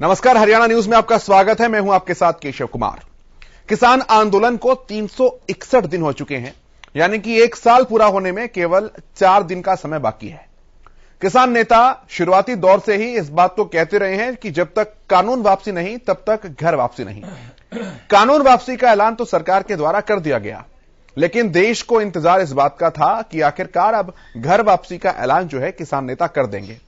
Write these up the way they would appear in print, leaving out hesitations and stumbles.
नमस्कार, हरियाणा न्यूज में आपका स्वागत है। मैं हूं आपके साथ केशव कुमार। किसान आंदोलन को 361 दिन हो चुके हैं, यानी कि 1 साल पूरा होने में केवल 4 दिन का समय बाकी है। किसान नेता शुरुआती दौर से ही इस बात को कहते रहे हैं कि जब तक कानून वापसी नहीं तब तक घर वापसी नहीं। कानून वापसी का ऐलान तो सरकार के द्वारा कर दिया गया, लेकिन देश को इंतजार इस बात का था कि आखिरकार अब घर वापसी का ऐलान जो है किसान नेता कर देंगे।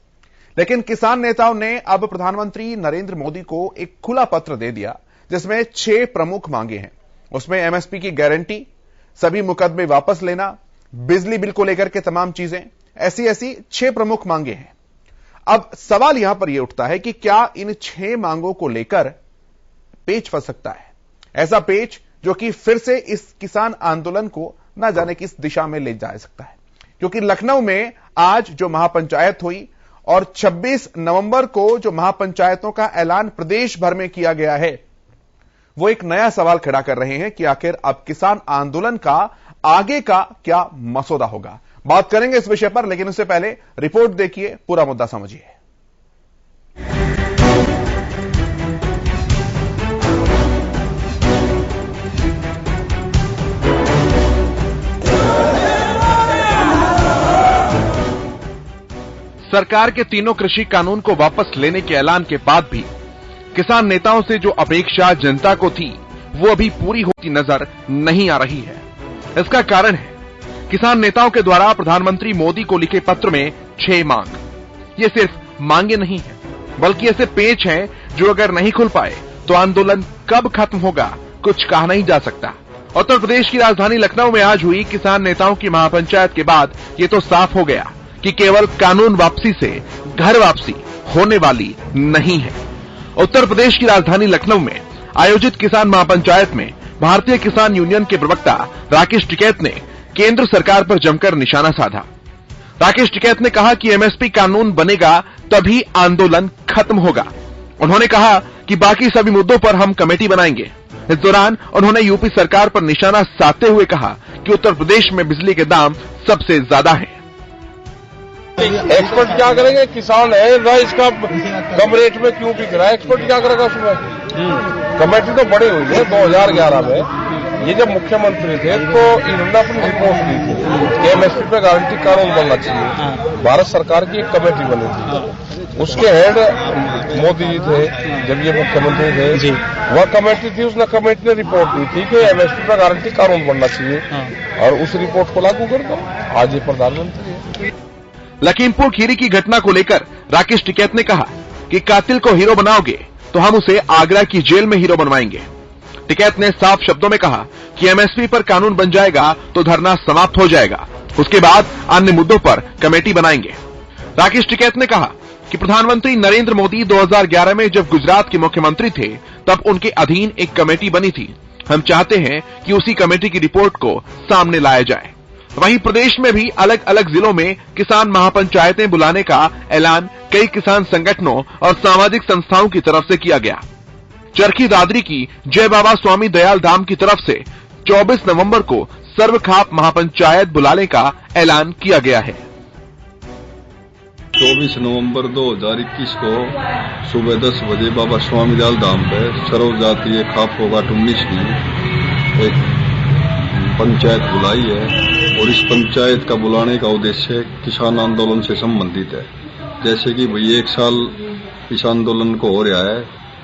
लेकिन किसान नेताओं ने अब प्रधानमंत्री नरेंद्र मोदी को एक खुला पत्र दे दिया, जिसमें 6 प्रमुख मांगे हैं। उसमें एमएसपी की गारंटी, सभी मुकदमे वापस लेना, बिजली बिल को लेकर के तमाम चीजें, ऐसी 6 प्रमुख मांगे हैं। अब सवाल यहां पर यह उठता है कि क्या इन 6 मांगों को लेकर पेच फंस सकता है, ऐसा पेच जो कि फिर से इस किसान आंदोलन को न जाने किस दिशा में ले जा सकता है। क्योंकि लखनऊ में आज जो महापंचायत हुई और 26 नवंबर को जो महापंचायतों का ऐलान प्रदेश भर में किया गया है, वो एक नया सवाल खड़ा कर रहे हैं कि आखिर अब किसान आंदोलन का आगे का क्या मसौदा होगा। बात करेंगे इस विषय पर, लेकिन उससे पहले रिपोर्ट देखिए, पूरा मुद्दा समझिए। सरकार के तीनों कृषि कानून को वापस लेने के ऐलान के बाद भी किसान नेताओं से जो अपेक्षा जनता को थी, वो अभी पूरी होती नजर नहीं आ रही है। इसका कारण है किसान नेताओं के द्वारा प्रधानमंत्री मोदी को लिखे पत्र में 6 मांग। ये सिर्फ मांगे नहीं है, बल्कि ऐसे पेच हैं जो अगर नहीं खुल पाए तो आंदोलन कब खत्म होगा कुछ कहा नहीं जा सकता। उत्तर प्रदेश की राजधानी लखनऊ में आज हुई किसान नेताओं की महापंचायत के बाद ये तो साफ हो गया कि केवल कानून वापसी से घर वापसी होने वाली नहीं है। उत्तर प्रदेश की राजधानी लखनऊ में आयोजित किसान महापंचायत में भारतीय किसान यूनियन के प्रवक्ता राकेश टिकैत ने केंद्र सरकार पर जमकर निशाना साधा। राकेश टिकैत ने कहा कि एमएसपी कानून बनेगा तभी आंदोलन खत्म होगा। उन्होंने कहा कि बाकी सभी मुद्दों पर हम कमेटी बनाएंगे। इस दौरान उन्होंने यूपी सरकार पर निशाना साधते हुए कहा कि उत्तर प्रदेश में बिजली के दाम सबसे ज्यादा हैं। एक्सपर्ट क्या करेंगे? किसान है, राइस का कम रेट में क्यों बिक रहा है? एक्सपर्ट क्या करेगा उसमें? कमेटी तो बड़ी हुई है 2011 में। ये जब मुख्यमंत्री थे तो इन्होंने अपनी रिपोर्ट दी थी कि एमएसपी पे गारंटी कानून बनना चाहिए। भारत सरकार की एक कमेटी बनी थी, उसके हेड मोदी जी थे जब ये मुख्यमंत्री थे। वह कमेटी थी, उसने कमेटी ने रिपोर्ट दी थी कि एमएसपी पे गारंटी कानून बनना चाहिए और उस रिपोर्ट को लागू कर दो। आज ये प्रधानमंत्री है। लखीमपुर खीरी की घटना को लेकर राकेश टिकैत ने कहा कि कातिल को हीरो बनाओगे तो हम उसे आगरा की जेल में हीरो बनवाएंगे। टिकैत ने साफ शब्दों में कहा कि एमएसपी पर कानून बन जाएगा तो धरना समाप्त हो जाएगा, उसके बाद अन्य मुद्दों पर कमेटी बनाएंगे। राकेश टिकैत ने कहा कि प्रधानमंत्री नरेंद्र मोदी 2011 में जब गुजरात के मुख्यमंत्री थे तब उनके अधीन एक कमेटी बनी थी। हम चाहते हैं कि उसी कमेटी की रिपोर्ट को सामने लाया जाए। वहीं प्रदेश में भी अलग अलग जिलों में किसान महापंचायतें बुलाने का ऐलान कई किसान संगठनों और सामाजिक संस्थाओं की तरफ से किया गया। चरखी दादरी की जय बाबा स्वामी दयाल धाम की तरफ से 24 नवंबर को सर्वखाप महापंचायत बुलाने का ऐलान किया गया है। 24 नवंबर 2021 को सुबह 10 बजे बाबा स्वामी दयाल धाम पर सर्व जातीय खाप होगा 19 की एक पंचायत बुलाई है और इस पंचायत का बुलाने का उद्देश्य किसान आंदोलन से संबंधित है। जैसे कि भाई 1 साल इस आंदोलन को हो रहा है,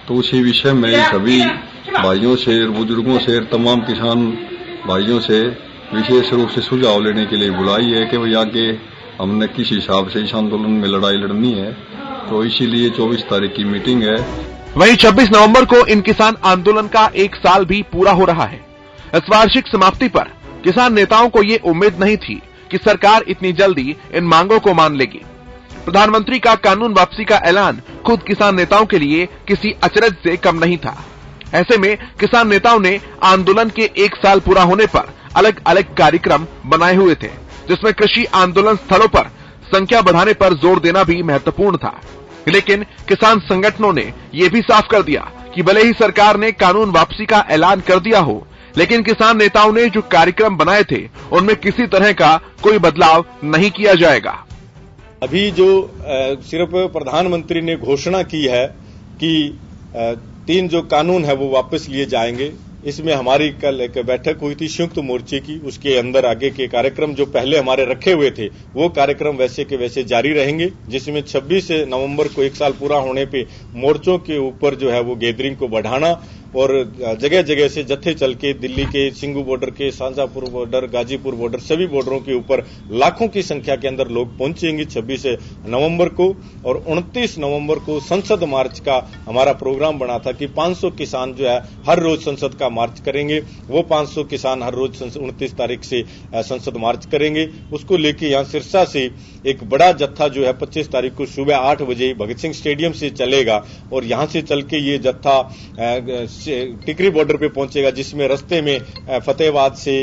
तो उसी विषय में सभी भाइयों से और बुजुर्गों से और तमाम किसान भाइयों से विशेष रूप से सुझाव लेने के लिए बुलाई है कि भाई आगे हमने किस हिसाब से इस आंदोलन में लड़ाई लड़नी है। तो इसीलिए 24 तारीख की मीटिंग है। वहीं 26 नवंबर को इन किसान आंदोलन का 1 साल भी पूरा हो रहा है। इस वार्षिक समाप्ति पर किसान नेताओं को ये उम्मीद नहीं थी कि सरकार इतनी जल्दी इन मांगों को मान लेगी। प्रधानमंत्री का कानून वापसी का ऐलान खुद किसान नेताओं के लिए किसी अचरज से कम नहीं था। ऐसे में किसान नेताओं ने आंदोलन के 1 साल पूरा होने पर अलग अलग कार्यक्रम बनाए हुए थे, जिसमें कृषि आंदोलन स्थलों पर संख्या बढ़ाने पर जोर देना भी महत्वपूर्ण था। लेकिन किसान संगठनों ने यह भी साफ कर दिया कि भले ही सरकार ने कानून वापसी का ऐलान कर दिया हो, लेकिन किसान नेताओं ने जो कार्यक्रम बनाए थे उनमें किसी तरह का कोई बदलाव नहीं किया जाएगा। अभी जो सिर्फ प्रधानमंत्री ने घोषणा की है कि 3 जो कानून है वो वापस लिए जाएंगे। इसमें हमारी कल एक बैठक हुई थी संयुक्त मोर्चे की, उसके अंदर आगे के कार्यक्रम जो पहले हमारे रखे हुए थे वो कार्यक्रम वैसे के वैसे जारी रहेंगे, जिसमें 26 नवंबर को 1 साल पूरा होने पे मोर्चों के ऊपर जो है वो गैदरिंग को बढ़ाना और जगह जगह से जत्थे चल के दिल्ली के सिंगू बॉर्डर के, शाहजहांपुर बॉर्डर, गाजीपुर बॉर्डर, सभी बॉर्डरों के ऊपर लाखों की संख्या के अंदर लोग पहुंचेंगे 26 नवंबर को। और 29 नवंबर को संसद मार्च का हमारा प्रोग्राम बना था कि 500 किसान जो है हर रोज संसद का मार्च करेंगे। वो 500 किसान हर रोज 29 तारीख से संसद मार्च करेंगे। उसको लेके यहाँ सिरसा से एक बड़ा जत्था जो है 25 तारीख को सुबह 8 बजे भगत सिंह स्टेडियम से चलेगा और यहां से चल के ये जत्था टिकरी बॉर्डर पे पहुंचेगा, जिसमें रास्ते में फतेहाबाद से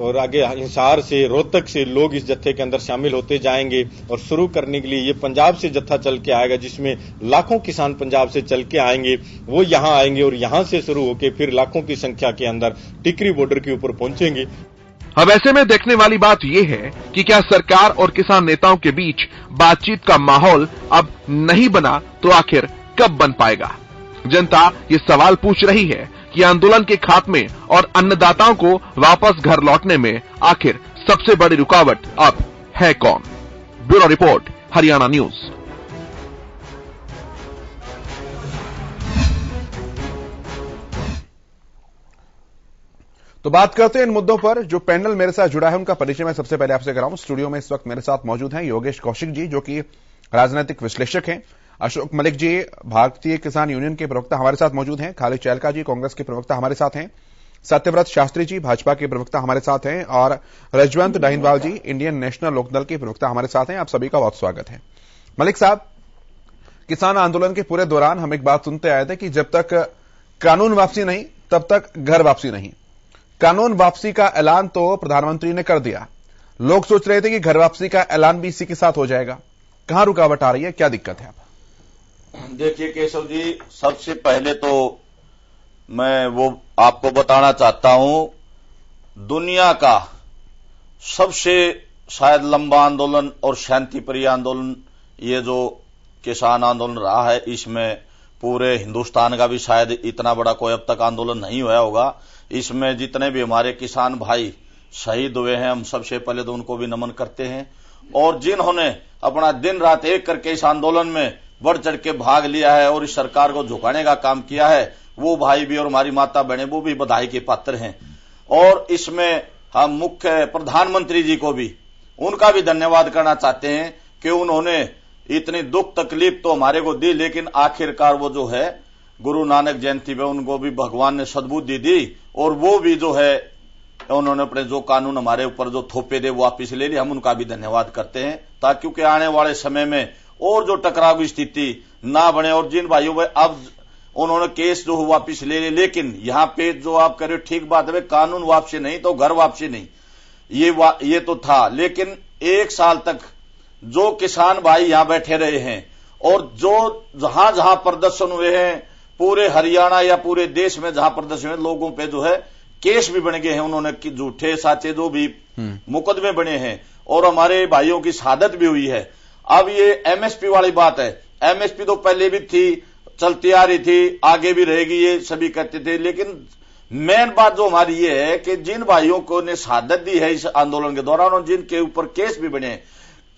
और आगे हिसार से, रोहतक से लोग इस जत्थे के अंदर शामिल होते जाएंगे। और शुरू करने के लिए ये पंजाब से जत्था चल के आएगा, जिसमें लाखों किसान पंजाब से चल के आएंगे, वो यहां आएंगे और यहां से शुरू होकर फिर लाखों की संख्या के अंदर टिकरी बॉर्डर के ऊपर पहुंचेंगे। अब ऐसे में देखने वाली बात यह है कि क्या सरकार और किसान नेताओं के बीच बातचीत का माहौल अब नहीं बना तो आखिर कब बन पाएगा। जनता ये सवाल पूछ रही है कि आंदोलन के खात्मे और अन्नदाताओं को वापस घर लौटने में आखिर सबसे बड़ी रुकावट अब है कौन। Bureau report, Haryana news. तो बात करते हैं इन मुद्दों पर। जो पैनल मेरे साथ जुड़ा है उनका परिचय मैं सबसे पहले आपसे कराऊं। स्टूडियो में इस वक्त मेरे साथ मौजूद हैं योगेश कौशिक जी, जो कि राजनीतिक विश्लेषक हैं। अशोक मलिक जी, भारतीय किसान यूनियन के प्रवक्ता हमारे साथ मौजूद हैं। खालिद चैलका जी, कांग्रेस के प्रवक्ता हमारे साथ हैं। सत्यव्रत शास्त्री जी, भाजपा के प्रवक्ता हमारे साथ हैं। और रजवंत डाहिनवाल जी, इंडियन नेशनल लोकदल के प्रवक्ता हमारे साथ हैं। आप सभी का बहुत स्वागत है। मलिक साहब, किसान आंदोलन के पूरे दौरान हम एक बात सुनते आए थे कि जब तक कानून वापसी नहीं तब तक घर वापसी नहीं। कानून वापसी का ऐलान तो प्रधानमंत्री ने कर दिया, लोग सोच रहे थे कि घर वापसी का ऐलान भी इसी के साथ हो जाएगा। कहां रुकावट आ रही है, क्या दिक्कत है? आप देखिए केशव जी, सबसे पहले तो मैं वो आपको बताना चाहता हूं, दुनिया का सबसे शायद लंबा आंदोलन और शांति प्रिय आंदोलन ये जो किसान आंदोलन रहा है, इसमें पूरे हिंदुस्तान का भी शायद इतना बड़ा कोई अब तक आंदोलन नहीं हुआ होगा। इसमें जितने भी हमारे किसान भाई शहीद हुए हैं, हम सबसे पहले तो उनको भी नमन करते हैं। और जिन्होंने अपना दिन रात एक करके इस आंदोलन में बढ़ चढ़ के भाग लिया है और इस सरकार को झुकाने का काम किया है, वो भाई भी और हमारी माता बहनें वो भी बधाई के पात्र हैं। और इसमें हम मुख्य प्रधानमंत्री जी को भी, उनका भी धन्यवाद करना चाहते हैं कि उन्होंने इतनी दुख तकलीफ तो हमारे को दी, लेकिन आखिरकार वो जो है गुरु नानक जयंती पे उनको भी भगवान ने सद्बुद्धि दी और वो भी जो है उन्होंने अपने जो कानून हमारे ऊपर जो थोपे थे वो वापिस ले लिए। हम उनका भी धन्यवाद करते हैं, ताकि क्योंकि आने वाले समय में और जो टकराव की स्थिति ना बने। और जिन भाइयों में अब उन्होंने केस जो वापिस ले लिए, लेकिन यहाँ पे जो आप कह रहे हो ठीक बात है, कानून वापसी नहीं तो घर वापसी नहीं, ये तो था। लेकिन 1 साल तक जो किसान भाई यहां बैठे रहे हैं और जो जहां जहां प्रदर्शन हुए हैं पूरे हरियाणा या पूरे देश में, जहां प्रदर्शन हुए लोगों पे जो है केस भी बन गए हैं, उन्होंने झूठे साचे जो भी मुकदमे बने हैं और हमारे भाइयों की शहादत भी हुई है। अब ये एमएसपी वाली बात है, एमएसपी तो पहले भी थी, चलती आ रही थी, आगे भी रहेगी, ये सभी कहते थे। लेकिन मेन बात जो हमारी ये है कि जिन भाइयों को ने शहादत दी है इस आंदोलन के दौरान और जिनके ऊपर केस भी बने,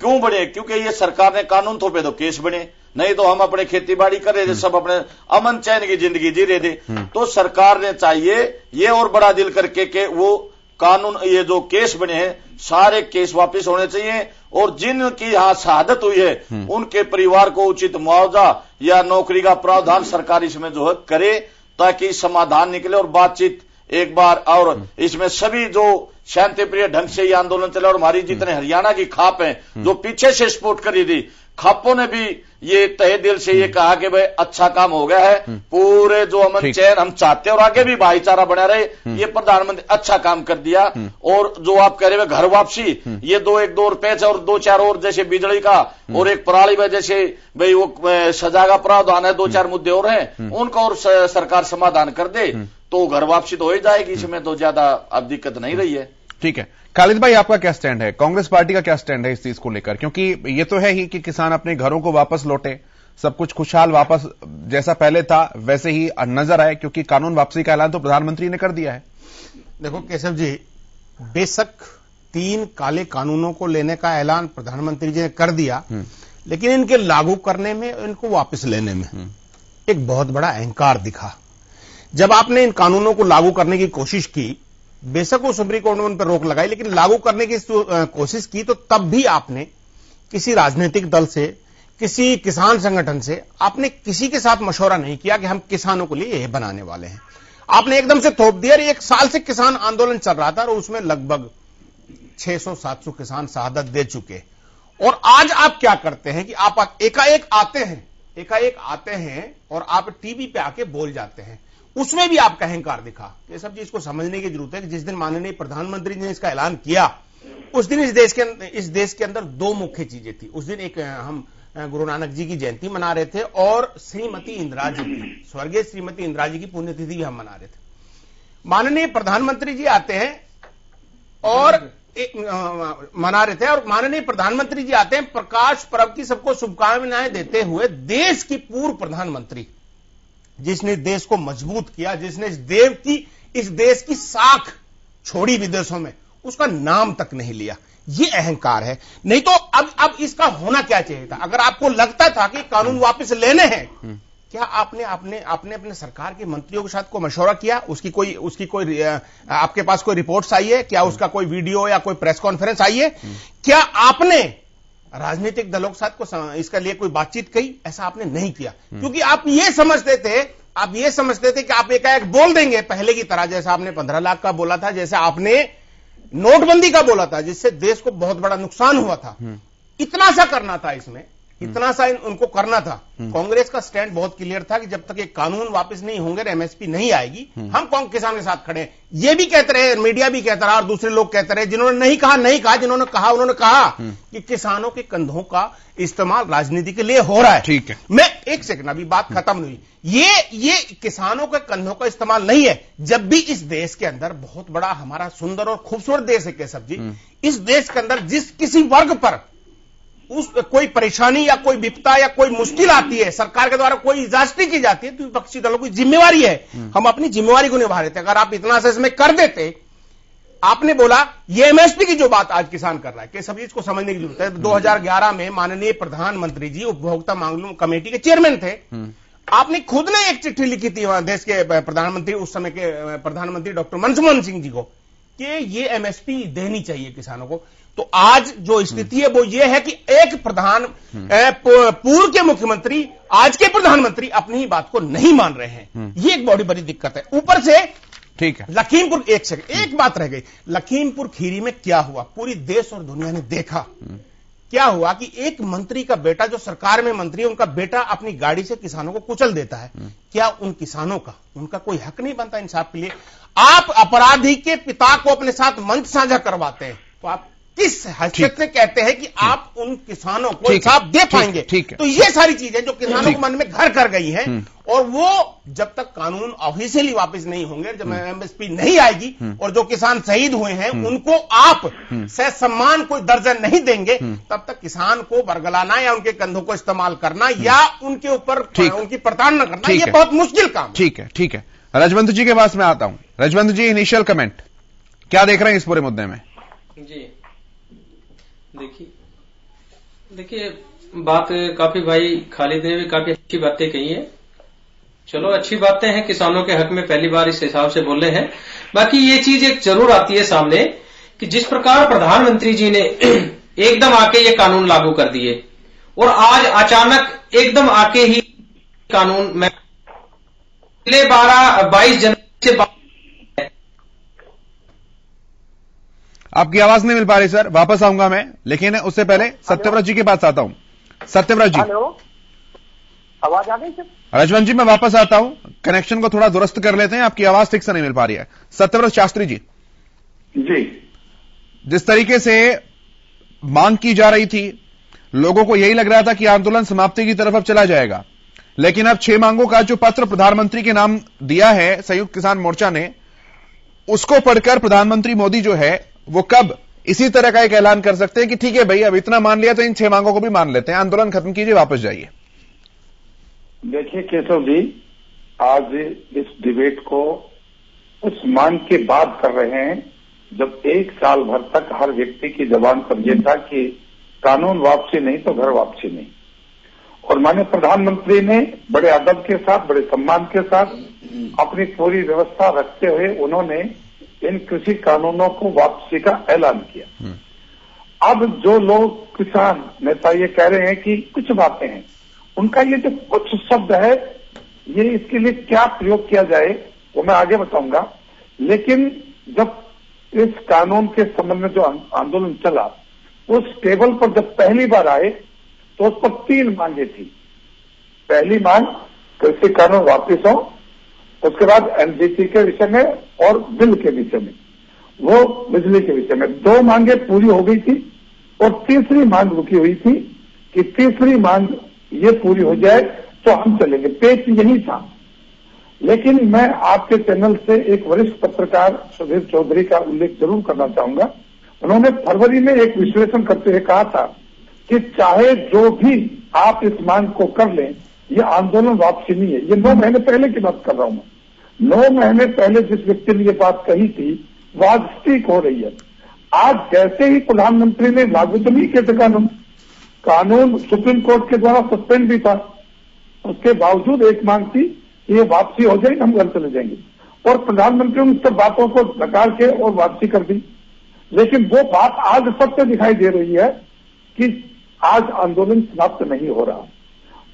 क्यों बने? क्योंकि ये सरकार ने कानून थोपे तो केस बने, नहीं तो हम अपने खेती बाड़ी कर रहे थे, सब अपने अमन चैन की जिंदगी जी रहे थे। तो सरकार ने चाहिए ये और बड़ा दिल करके कि वो कानून, ये जो केस बने हैं सारे केस वापस होने चाहिए और जिनकी यहां शहादत हुई है उनके परिवार को उचित मुआवजा या नौकरी का प्रावधान सरकार इसमें जो है करे, ताकि समाधान निकले और बातचीत एक बार। और इसमें सभी जो शांति प्रिय ढंग से ये आंदोलन चला और हमारी जितने हरियाणा की खाप है जो पीछे से सपोर्ट करी थी, खापों ने भी ये तहे दिल से ये कहा कि भाई अच्छा काम हो गया है, पूरे जो अमन चैन हम चाहते हैं और आगे भी भाईचारा बना रहे, ये प्रधानमंत्री अच्छा काम कर दिया। और जो आप कह रहे हैं घर वापसी, ये 2 रुपए और 2-4 और जैसे बिजली का और एक पराली में जैसे भाई वो सजा का प्रावधान है, 2-4 मुद्दे और हैं, उनका और सरकार समाधान कर दे तो घर वापसी तो हो ही जाएगी, इसमें तो ज्यादा अब दिक्कत नहीं रही है। ठीक है खालिद भाई, आपका क्या स्टैंड है, कांग्रेस पार्टी का क्या स्टैंड है इस चीज को लेकर? क्योंकि ये तो है ही कि किसान अपने घरों को वापस लौटे, सब कुछ खुशहाल वापस जैसा पहले था वैसे ही नजर आए, क्योंकि कानून वापसी का ऐलान तो प्रधानमंत्री ने कर दिया है। देखो केशव जी, बेशक 3 काले कानूनों को लेने का ऐलान प्रधानमंत्री जी ने कर दिया, लेकिन इनके लागू करने में, इनको वापस लेने में एक बहुत बड़ा अहंकार दिखा। जब आपने इन कानूनों को लागू करने की कोशिश की, बेशक वो सुप्रीम कोर्ट ने उन पर रोक लगाई, लेकिन लागू करने की कोशिश की तो तब भी आपने किसी राजनीतिक दल से, किसी किसान संगठन से, आपने किसी के साथ मशवरा नहीं किया कि हम किसानों के लिए यह बनाने वाले हैं। आपने एकदम से थोप दिया। 1 साल से किसान आंदोलन चल रहा था और उसमें लगभग 600-700 किसान शहादत दे चुके। और आज आप क्या करते हैं कि आप एकाएक आते हैं और आप टीवी पे आके बोल जाते हैं। उसमें भी आपका अहंकार दिखा। ये सब चीज को समझने की जरूरत है कि जिस दिन माननीय प्रधानमंत्री ने इसका ऐलान किया, उस दिन इस देश के अंदर 2 मुख्य चीजें थी। उस दिन एक हम गुरु नानक जी की जयंती मना रहे थे और श्रीमती इंदिरा जी की, स्वर्गीय श्रीमती इंदिरा जी की पुण्यतिथि भी हम मना रहे थे। माननीय प्रधानमंत्री जी आते हैं और मना रहे थे, और माननीय प्रधानमंत्री जी आते हैं प्रकाश पर्व की सबको शुभकामनाएं देते हुए। देश की पूर्व प्रधानमंत्री, जिसने देश को मजबूत किया, जिसने इस देश की साख छोड़ी विदेशों में, उसका नाम तक नहीं लिया। ये अहंकार है। नहीं तो अब इसका होना क्या चाहिए था? अगर आपको लगता था कि कानून वापस लेने हैं, क्या आपने अपने सरकार के मंत्रियों के साथ को मशवरा किया? उसकी कोई आपके पास कोई रिपोर्ट्स आई है? क्या उसका कोई वीडियो या कोई प्रेस कॉन्फ्रेंस आई है? क्या आपने राजनीतिक दलों के साथ को इसके लिए कोई बातचीत की? ऐसा आपने नहीं किया, क्योंकि आप ये समझते थे कि आप एकाएक बोल देंगे पहले की तरह, जैसे आपने 15 लाख का बोला था, जैसे आपने नोटबंदी का बोला था, जिससे देश को बहुत बड़ा नुकसान हुआ था। इतना सा करना था, इसमें इतना सा उनको करना था। कांग्रेस का स्टैंड बहुत क्लियर था कि जब तक ये कानून वापस नहीं होंगे, एमएसपी नहीं आएगी, हम किसान के साथ खड़े हैं। ये भी कहते रहे, मीडिया भी कहता रहा और दूसरे लोग कहते रहे। जिन्होंने नहीं कहा, जिन्होंने कहा उन्होंने कहा कि किसानों के कंधों का इस्तेमाल राजनीति के लिए हो रहा है। ठीक है, मैं एक सेकंड, अभी बात खत्म नहीं। ये किसानों के कंधों का इस्तेमाल नहीं है। जब भी इस देश के अंदर, बहुत बड़ा हमारा सुंदर और खूबसूरत देश है केशव जी, इस देश के अंदर जिस किसी वर्ग पर कोई परेशानी या कोई विपदा या कोई मुश्किल आती है, सरकार के द्वारा कोई इजाजती की जाती है, तो विपक्षी दलों की जिम्मेवारी है, हम अपनी जिम्मेवारी को निभा रहे थे। अगर आप इतना सा इसमें कर देते, आपने बोला ये एमएसपी की जो बात आज किसान कर रहा है, कि सभी इसको समझने की जरूरत है। 2011 में माननीय प्रधानमंत्री जी उपभोक्ता मामलों कमेटी के चेयरमैन थे। आपने खुद ने एक चिट्ठी लिखी थी देश के प्रधानमंत्री, उस समय के प्रधानमंत्री डॉक्टर मनमोहन सिंह जी को, कि ये एमएसपी देनी चाहिए किसानों को। तो आज जो स्थिति है वो ये है कि एक पूर्व के मुख्यमंत्री, आज के प्रधानमंत्री अपनी ही बात को नहीं मान रहे हैं। ये एक बड़ी बड़ी दिक्कत है। ऊपर से ठीक है, लखीमपुर, एक बात रह गई, लखीमपुर खीरी में क्या हुआ पूरी देश और दुनिया ने देखा। क्या हुआ कि एक मंत्री का बेटा, जो सरकार में मंत्री है, उनका बेटा अपनी गाड़ी से किसानों को कुचल देता है। क्या उन किसानों का, उनका कोई हक नहीं बनता इंसाफ के लिए? आप अपराधी के पिता को अपने साथ मंच साझा करवाते हैं, तो आप किस हैसियत से कहते हैं कि आप उन किसानों को इंसाफ दे पाएंगे? तो ये सारी चीजें जो किसानों के मन में घर कर गई हैं, और वो जब तक कानून ऑफिशियली वापस नहीं होंगे, जब एमएसपी नहीं आएगी, और जो किसान शहीद हुए हैं उनको आप सम्मान कोई दर्जा नहीं देंगे, तब तक किसान को बरगलाना या उनके कंधों को इस्तेमाल करना या उनके ऊपर उनकी प्रताड़ना करना, ये बहुत मुश्किल काम। ठीक है। रजवंत जी के पास मैं आता हूं। रजवंत जी, इनिशियल कमेंट क्या देख रहे हैं इस पूरे मुद्दे में? जी देखिए, बात काफी भाई खालिद ने भी काफी अच्छी बातें कही है। चलो, अच्छी बातें हैं, किसानों के हक में पहली बार इस हिसाब से बोले हैं। बाकी ये चीज एक जरूर आती है सामने कि जिस प्रकार प्रधानमंत्री जी ने एकदम आके ये कानून लागू कर दिए, और आज अचानक एकदम आके ही कानून में 22 जनवरी से आपकी आवाज नहीं मिल पा रही सर, वापस आऊंगा मैं, लेकिन उससे पहले सत्यव्रत जी के पास आता हूं। सत्यव्रत जी, हेलो, आवाज आ गई सर? रजवंत जी, मैं वापस आता हूं, कनेक्शन को थोड़ा दुरुस्त कर लेते हैं, आपकी आवाज ठीक से नहीं मिल पा रही है। सत्यव्रत शास्त्री जी, जिस तरीके से मांग की जा रही थी, लोगों को यही लग रहा था कि आंदोलन समाप्ति की तरफ अब चला जाएगा, लेकिन अब 6 मांगों का जो पत्र प्रधानमंत्री के नाम दिया है संयुक्त किसान मोर्चा ने, उसको पढ़कर प्रधानमंत्री मोदी जो है वो कब इसी तरह का एक ऐलान कर सकते हैं कि ठीक है भाई, अब इतना मान लिया तो इन 6 मांगों को भी मान लेते हैं, आंदोलन खत्म कीजिए, वापस जाइए? देखिए केशव जी, आज इस डिबेट को उस मांग के बाद कर रहे हैं जब 1 साल भर तक हर व्यक्ति की जबान पर यह था कि कानून वापसी नहीं तो घर वापसी नहीं। और माननीय प्रधानमंत्री ने बड़े अदब के साथ, बड़े सम्मान के साथ अपनी पूरी व्यवस्था रखते हुए उन्होंने इन कृषि कानूनों को वापसी का ऐलान किया। अब जो लोग किसान नेता ये कह रहे हैं कि कुछ बातें हैं, उनका ये जो कुछ शब्द है, ये इसके लिए क्या प्रयोग किया जाए वो मैं आगे बताऊंगा। लेकिन जब इस कानून के संबंध में जो आंदोलन चला, उस टेबल पर जब पहली बार आए तो उस पर 3 मांगे थी। पहली मांग कृषि कानून वापिस हो, उसके बाद एनजीटी के विषय में और बिल के विषय में, वो बिजली के विषय में 2 मांगे पूरी हो गई थी और तीसरी मांग रुकी हुई थी कि तीसरी मांग ये पूरी हो जाए तो हम चलेंगे। पेच यही था। लेकिन मैं आपके चैनल से एक वरिष्ठ पत्रकार सुधीर चौधरी का उल्लेख जरूर करना चाहूंगा। उन्होंने फरवरी में एक विश्लेषण करते हुए कहा था कि चाहे जो भी आप इस मांग को कर लें, ये आंदोलन वापसी नहीं है। ये 9 महीने पहले की बात कर रहा हूं मैं। 9 महीने पहले जिस व्यक्ति ने ये बात कही थी वो आज ठीक हो रही है। आज जैसे ही प्रधानमंत्री ने लागू तो नहीं किए थे कानून सुप्रीम कोर्ट के द्वारा सस्पेंड भी था, उसके बावजूद एक मांग थी कि ये वापसी हो जाए, हम घर चले जाएंगे। और प्रधानमंत्री ने उन सब बातों को नकार के और वापसी कर दी। लेकिन वो बात आज सत्य दिखाई दे रही है कि आज आंदोलन समाप्त नहीं हो रहा।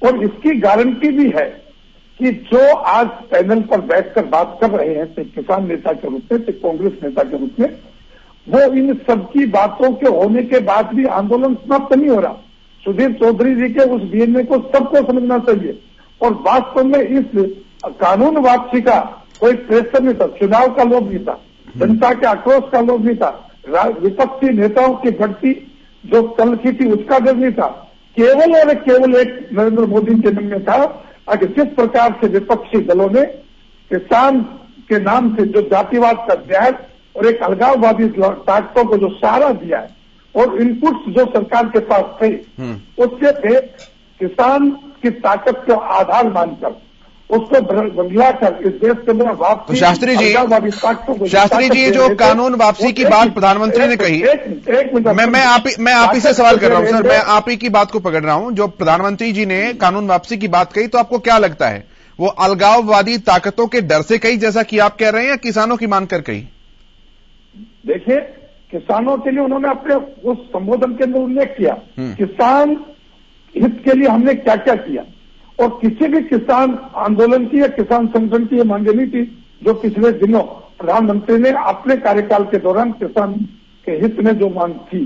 और इसकी गारंटी भी है कि जो आज पैनल पर बैठकर बात कर रहे हैं, चाहे किसान नेता के रूप में, चाहे कांग्रेस नेता के रूप में, वो इन सबकी बातों के होने के बाद भी आंदोलन समाप्त नहीं हो रहा। सुधीर चौधरी जी के उस डीएनए को सबको समझना चाहिए। और वास्तव में इस कानून वापसी का कोई प्रेशर नहीं था, चुनाव का लोभ नहीं था, जनता के आक्रोश का लोभ नहीं था, विपक्षी नेताओं की बढ़ती जो तलखी थी उसका डर नहीं था। केवल और केवल एक नरेंद्र मोदी के मन में था कि जिस प्रकार से विपक्षी दलों ने किसान के नाम से जो जातिवाद का अध्याय और एक अलगाववादी ताकतों को जो सहारा दिया है और इनपुट्स जो सरकार के पास थे, उससे थे किसान की ताकत को आधार मानकर उसको बदलाकर इस देश के अंदर वापसी। तो शास्त्री जी जो कानून वापसी की बात प्रधानमंत्री ने कही, मैं आप ही से सवाल कर रहा हूं सर, मैं आप ही की बात को पकड़ रहा हूं। जो प्रधानमंत्री जी ने कानून वापसी की बात कही, तो आपको क्या लगता है वो अलगाववादी ताकतों के डर से कही जैसा कि आप कह रहे हैं, या किसानों की मानकर कही? देखिए, किसानों के लिए उन्होंने अपने उस संबोधन के अंदर उल्लेख किया किसान हित के लिए हमने क्या क्या किया। और किसी भी किसान आंदोलन की या किसान संगठन की ये मांगे नहीं थी जो पिछले दिनों प्रधानमंत्री ने अपने कार्यकाल के दौरान किसान के हित में जो मांग थी।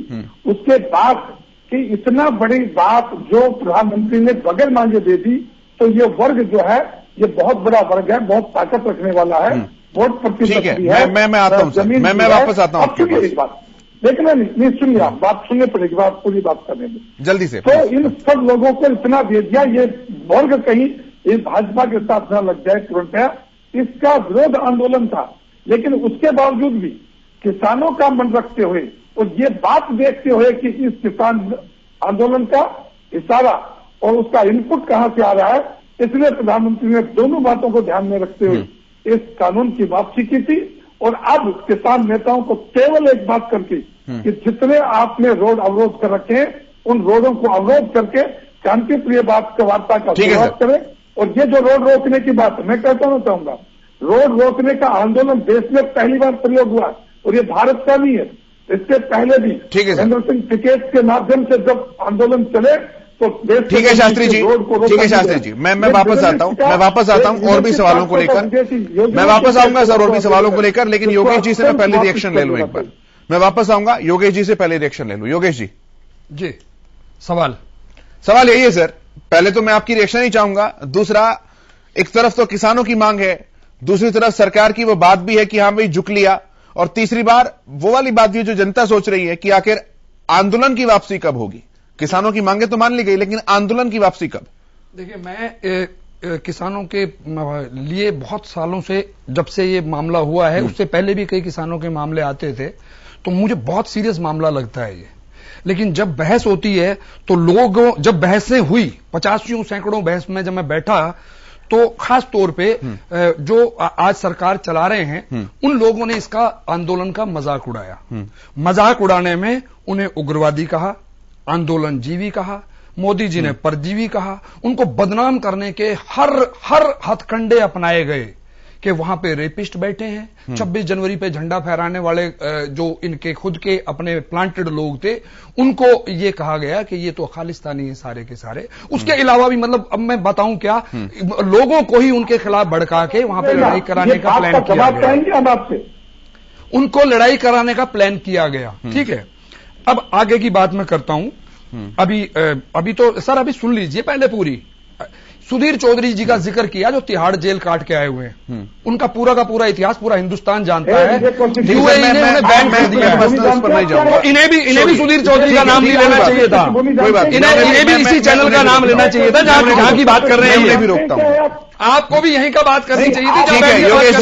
उसके बाद कि इतना बड़ी बात जो प्रधानमंत्री ने बगैर मांगे दे दी, तो ये वर्ग जो है ये बहुत बड़ा वर्ग है, बहुत ताकत रखने वाला है, वोट प्रतिशत भी है। मैं आता हूं सर, मैं वापस आता हूं आपके पास। एक बात देखना नहीं सुनिए, आप बात सुनने पड़ेगी, बात पूरी बात करने में जल्दी से। तो इन सब लोगों को इतना दे दिया, ये वर्ग कहीं इस भाजपा के साथ न लग जाए तुरंत, इसका विरोध आंदोलन था। लेकिन उसके बावजूद भी किसानों का मन रखते हुए और ये बात देखते हुए कि इस किसान आंदोलन का इशारा और उसका इनपुट कहां से आ रहा है, इसलिए प्रधानमंत्री ने दोनों बातों को ध्यान में रखते हुए इस कानून की वापसी की थी। और अब किसान नेताओं को केवल एक बात करके कि जितने आपने रोड अवरोध कर रखे हैं, उन रोडों को अवरोध करके शांतिप्रिय बात का वार्ता का शुरुआत करें। और ये जो रोड रोकने की बात है, मैं कहता हूं चाहूंगा, रोड रोकने का आंदोलन देश में पहली बार प्रयोग हुआ और ये भारत का नहीं है, इससे पहले भी महेंद्र सिंह टिकैत के माध्यम से जब आंदोलन चले तो देश। ठीक है शास्त्री जी, ठीक है शास्त्री जी, मैं वापस आता हूं और भी सवालों को लेकर, मैं वापस आऊंगा सर और भी सवालों को लेकर। लेकिन योगेश जी से मैं पहले रिएक्शन ले लूं एक बार, मैं वापस आऊंगा, योगेश जी से पहले रिएक्शन ले लूं। योगेश जी सवाल यही है सर, पहले तो मैं आपकी रिएक्शन ही चाहूंगा। दूसरा, एक तरफ तो किसानों की मांग है, दूसरी तरफ सरकार की वो बात भी है कि हां भाई झुक लिया, और तीसरी बार वो वाली बात भी जो जनता सोच रही है कि आखिर आंदोलन की वापसी कब होगी। किसानों की मांगे तो मान ली गई, लेकिन आंदोलन की वापसी कब? देखिए, मैं किसानों के लिए बहुत सालों से, जब से ये मामला हुआ है, उससे पहले भी कई किसानों के मामले आते थे, तो मुझे बहुत सीरियस मामला लगता है ये। लेकिन जब बहस होती है तो लोगों, जब बहसें हुई 50 सैकड़ों बहस में जब मैं बैठा तो खास तौर पे जो आज सरकार चला रहे हैं उन लोगों ने इसका आंदोलन का मजाक उड़ाया। मजाक उड़ाने में उन्हें उग्रवादी कहा, आंदोलनजीवी कहा, मोदी जी ने परजीवी कहा, उनको बदनाम करने के हर हथकंडे अपनाए गए कि वहां पे रेपिस्ट बैठे हैं। 26 जनवरी पे झंडा फहराने वाले जो इनके खुद के अपने प्लांटेड लोग थे उनको ये कहा गया कि ये तो खालिस्तानी है सारे के सारे। उसके अलावा भी मतलब अब मैं बताऊं क्या, लोगों को ही उनके खिलाफ भड़का के वहां पे लड़ाई कराने का प्लान किया गया। उनको लड़ाई कराने का प्लान किया गया। ठीक है, अब आगे की बात मैं करता हूं। अभी तो सर अभी सुन लीजिए पहले पूरी। सुधीर चौधरी जी का जिक्र किया जो तिहाड़ जेल काट के आए हुए हैं, उनका पूरा का पूरा इतिहास पूरा हिंदुस्तान जानता है। यूएई ने उन्हें बैन कर दिया है। इन्हें भी सुधीर चौधरी का नाम नहीं लेना चाहिए था। इन्हें भी इसी चैनल का नाम लेना चाहिए था जहां की बात कर रहे हैं। भी रोकता हूं, आपको भी यहीं का बात करनी चाहिए थी। ठीक है योगेश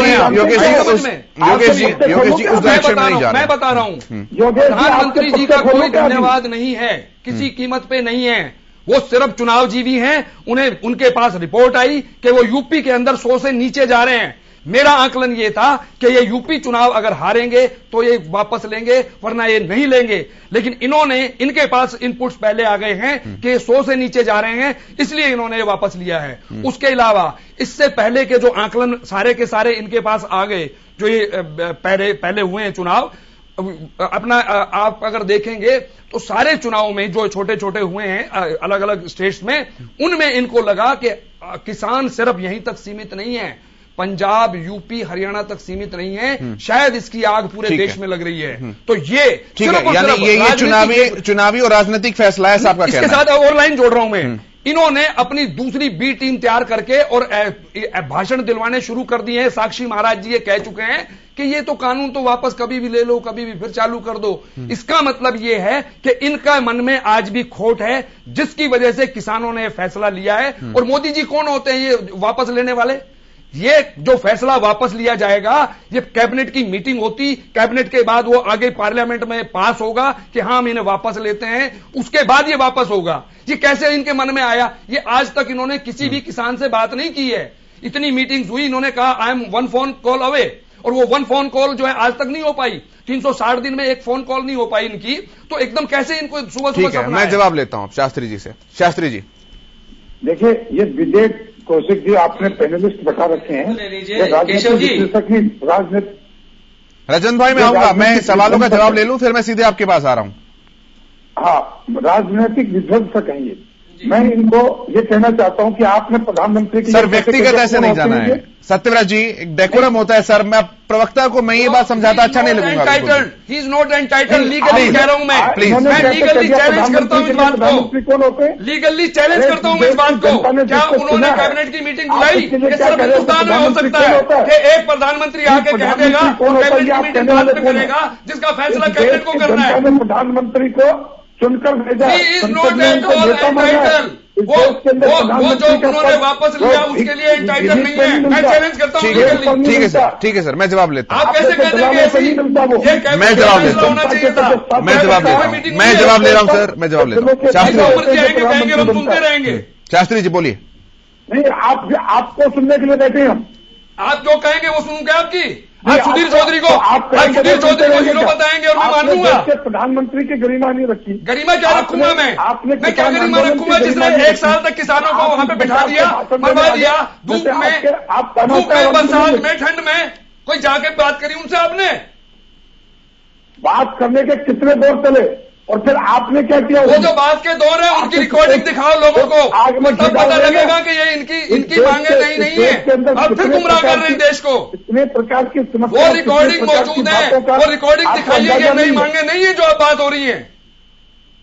जी उस डायरेक्शन में नहीं जा रहे। मैं बता रहा हूं, प्रधानमंत्री जी का कोई धन्यवाद नहीं है, किसी कीमत पे नहीं है। वो सिर्फ चुनावजीवी हैं। उन्हें उनके पास रिपोर्ट आई कि वो यूपी के अंदर 100 से नीचे जा रहे हैं। मेरा आकलन ये था कि ये यूपी चुनाव अगर हारेंगे तो ये वापस लेंगे, वरना ये नहीं लेंगे। लेकिन इनके पास इनपुट्स पहले आ गए हैं कि 100 से नीचे जा रहे हैं, इसलिए इन्होंने ये वापस लिया है। उसके अलावा इससे पहले के जो आकलन सारे के सारे इनके पास आ गए, जो ये पहले हुए हैं चुनाव, अपना आप अगर देखेंगे तो सारे चुनावों में जो छोटे छोटे हुए हैं अलग अलग स्टेट्स में, उनमें इनको लगा कि किसान सिर्फ यहीं तक सीमित नहीं है, पंजाब, यूपी, हरियाणा तक सीमित नहीं है, शायद इसकी आग पूरे देश में लग रही है। तो ये ठीक है, यानी ये चुनावी और राजनीतिक फैसला है आपका कहना है। इसके साथ और लाइन जोड़ रहा हूं मैं। इन्होंने अपनी दूसरी बी टीम तैयार करके और भाषण दिलवाने शुरू कर दिए हैं। साक्षी महाराज जी ये कह चुके हैं कि ये तो कानून तो वापस कभी भी ले लो, कभी भी फिर चालू कर दो। इसका मतलब ये है कि इनका मन में आज भी खोट है, जिसकी वजह से किसानों ने फैसला लिया है। और मोदी जी कौन होते हैं ये वापस लेने वाले? ये जो फैसला वापस लिया जाएगा, ये कैबिनेट की मीटिंग होती, कैबिनेट के बाद वो आगे पार्लियामेंट में पास होगा कि हां हम इन्हें वापस लेते हैं, उसके बाद ये वापस होगा। ये कैसे इनके मन में आया? ये आज तक इन्होंने किसी भी किसान से बात नहीं की है। इतनी मीटिंग्स हुई, इन्होंने कहा I am 1 phone call away, और वो 1 फोन कॉल जो है आज तक नहीं हो पाई। 360 दिन में 1 फोन कॉल नहीं हो पाई इनकी, तो एकदम कैसे इनको सुबह मैं जवाब लेता हूं शास्त्री जी से। शास्त्री जी देखिए, ये विवेक कौशिक जी आपने पैनलिस्ट बता रखे हैं, राजनीति रजन भाई मैं आऊंगा, मैं सवालों का जवाब ले लूं फिर मैं सीधे आपके पास आ रहा हूं। हाँ, राजनीतिक विध्वंसक हैं ये। मैं इनको ये कहना चाहता हूं कि आपने प्रधानमंत्री की सर व्यक्तिगत ऐसे नहीं जाना है सत्यव्रत जी, एक डेकोरम होता है सर। मैं प्रवक्ता को मैं ये बात समझाता अच्छा नहीं लगूंगा। He is not entitled, legally कह रहा हूं मैं। प्लीज, मैं लीगली चैलेंज करता हूं इस बात को, लीगली चैलेंज करता हूं इस बात को। क्या उन्होंने कैबिनेट की मीटिंग बुलाई? ये सिर्फ हिंदुस्तान में हो सकता है कि एक प्रधानमंत्री आके कह देगा, कैबिनेट की मीटिंग बाद में करेगा, जिसका फैसला कैबिनेट को करना है। प्रधानमंत्री को चुनकर भेजा। वो जो उन्होंने वापस लिया उसके लिए एंटाइटल नहीं है। मैं चैलेंज करता हूं। ठीक है सर, मैं जवाब लेता हूं। आप कैसे कह देंगे? मैं जवाब लेता हूं। मैं जवाब ले रहा हूं सर, मैं जवाब लेता हूं। शास्त्री सुनते रहेंगे। शास्त्री जी बोलिए। नहीं, आपको सुनने के लिए बैठे हम। आप जो कहेंगे वो सुनूंगा आपकी। आप सुधीर चौधरी को हीरो बताएंगे और मैं मान लूंगा। प्रधानमंत्री की गरिमा नहीं रखी। गरिमा क्या रखूंगा मैं क्या गरिमा रखूंगा जिसने 1 साल तक किसानों को वहां पे बिठा दिया, मरवा दिया, धूप में, बरसात में, ठंड में। कोई जाके बात करी उनसे आपने? बात करने के कितने दौर चले और फिर आपने क्या किया? वो जो बात के दौर है उनकी रिकॉर्डिंग दिखाओ लोगों को, तब पता लगेगा कि ये इनकी मांगे नहीं है। अब फिर गुमराह कर रहे हैं देश को। इतने प्रकार की समस्या, वो रिकॉर्डिंग मौजूद है, वो रिकॉर्डिंग दिखाइए कि नई मांगे नहीं है जो अब बात हो रही है।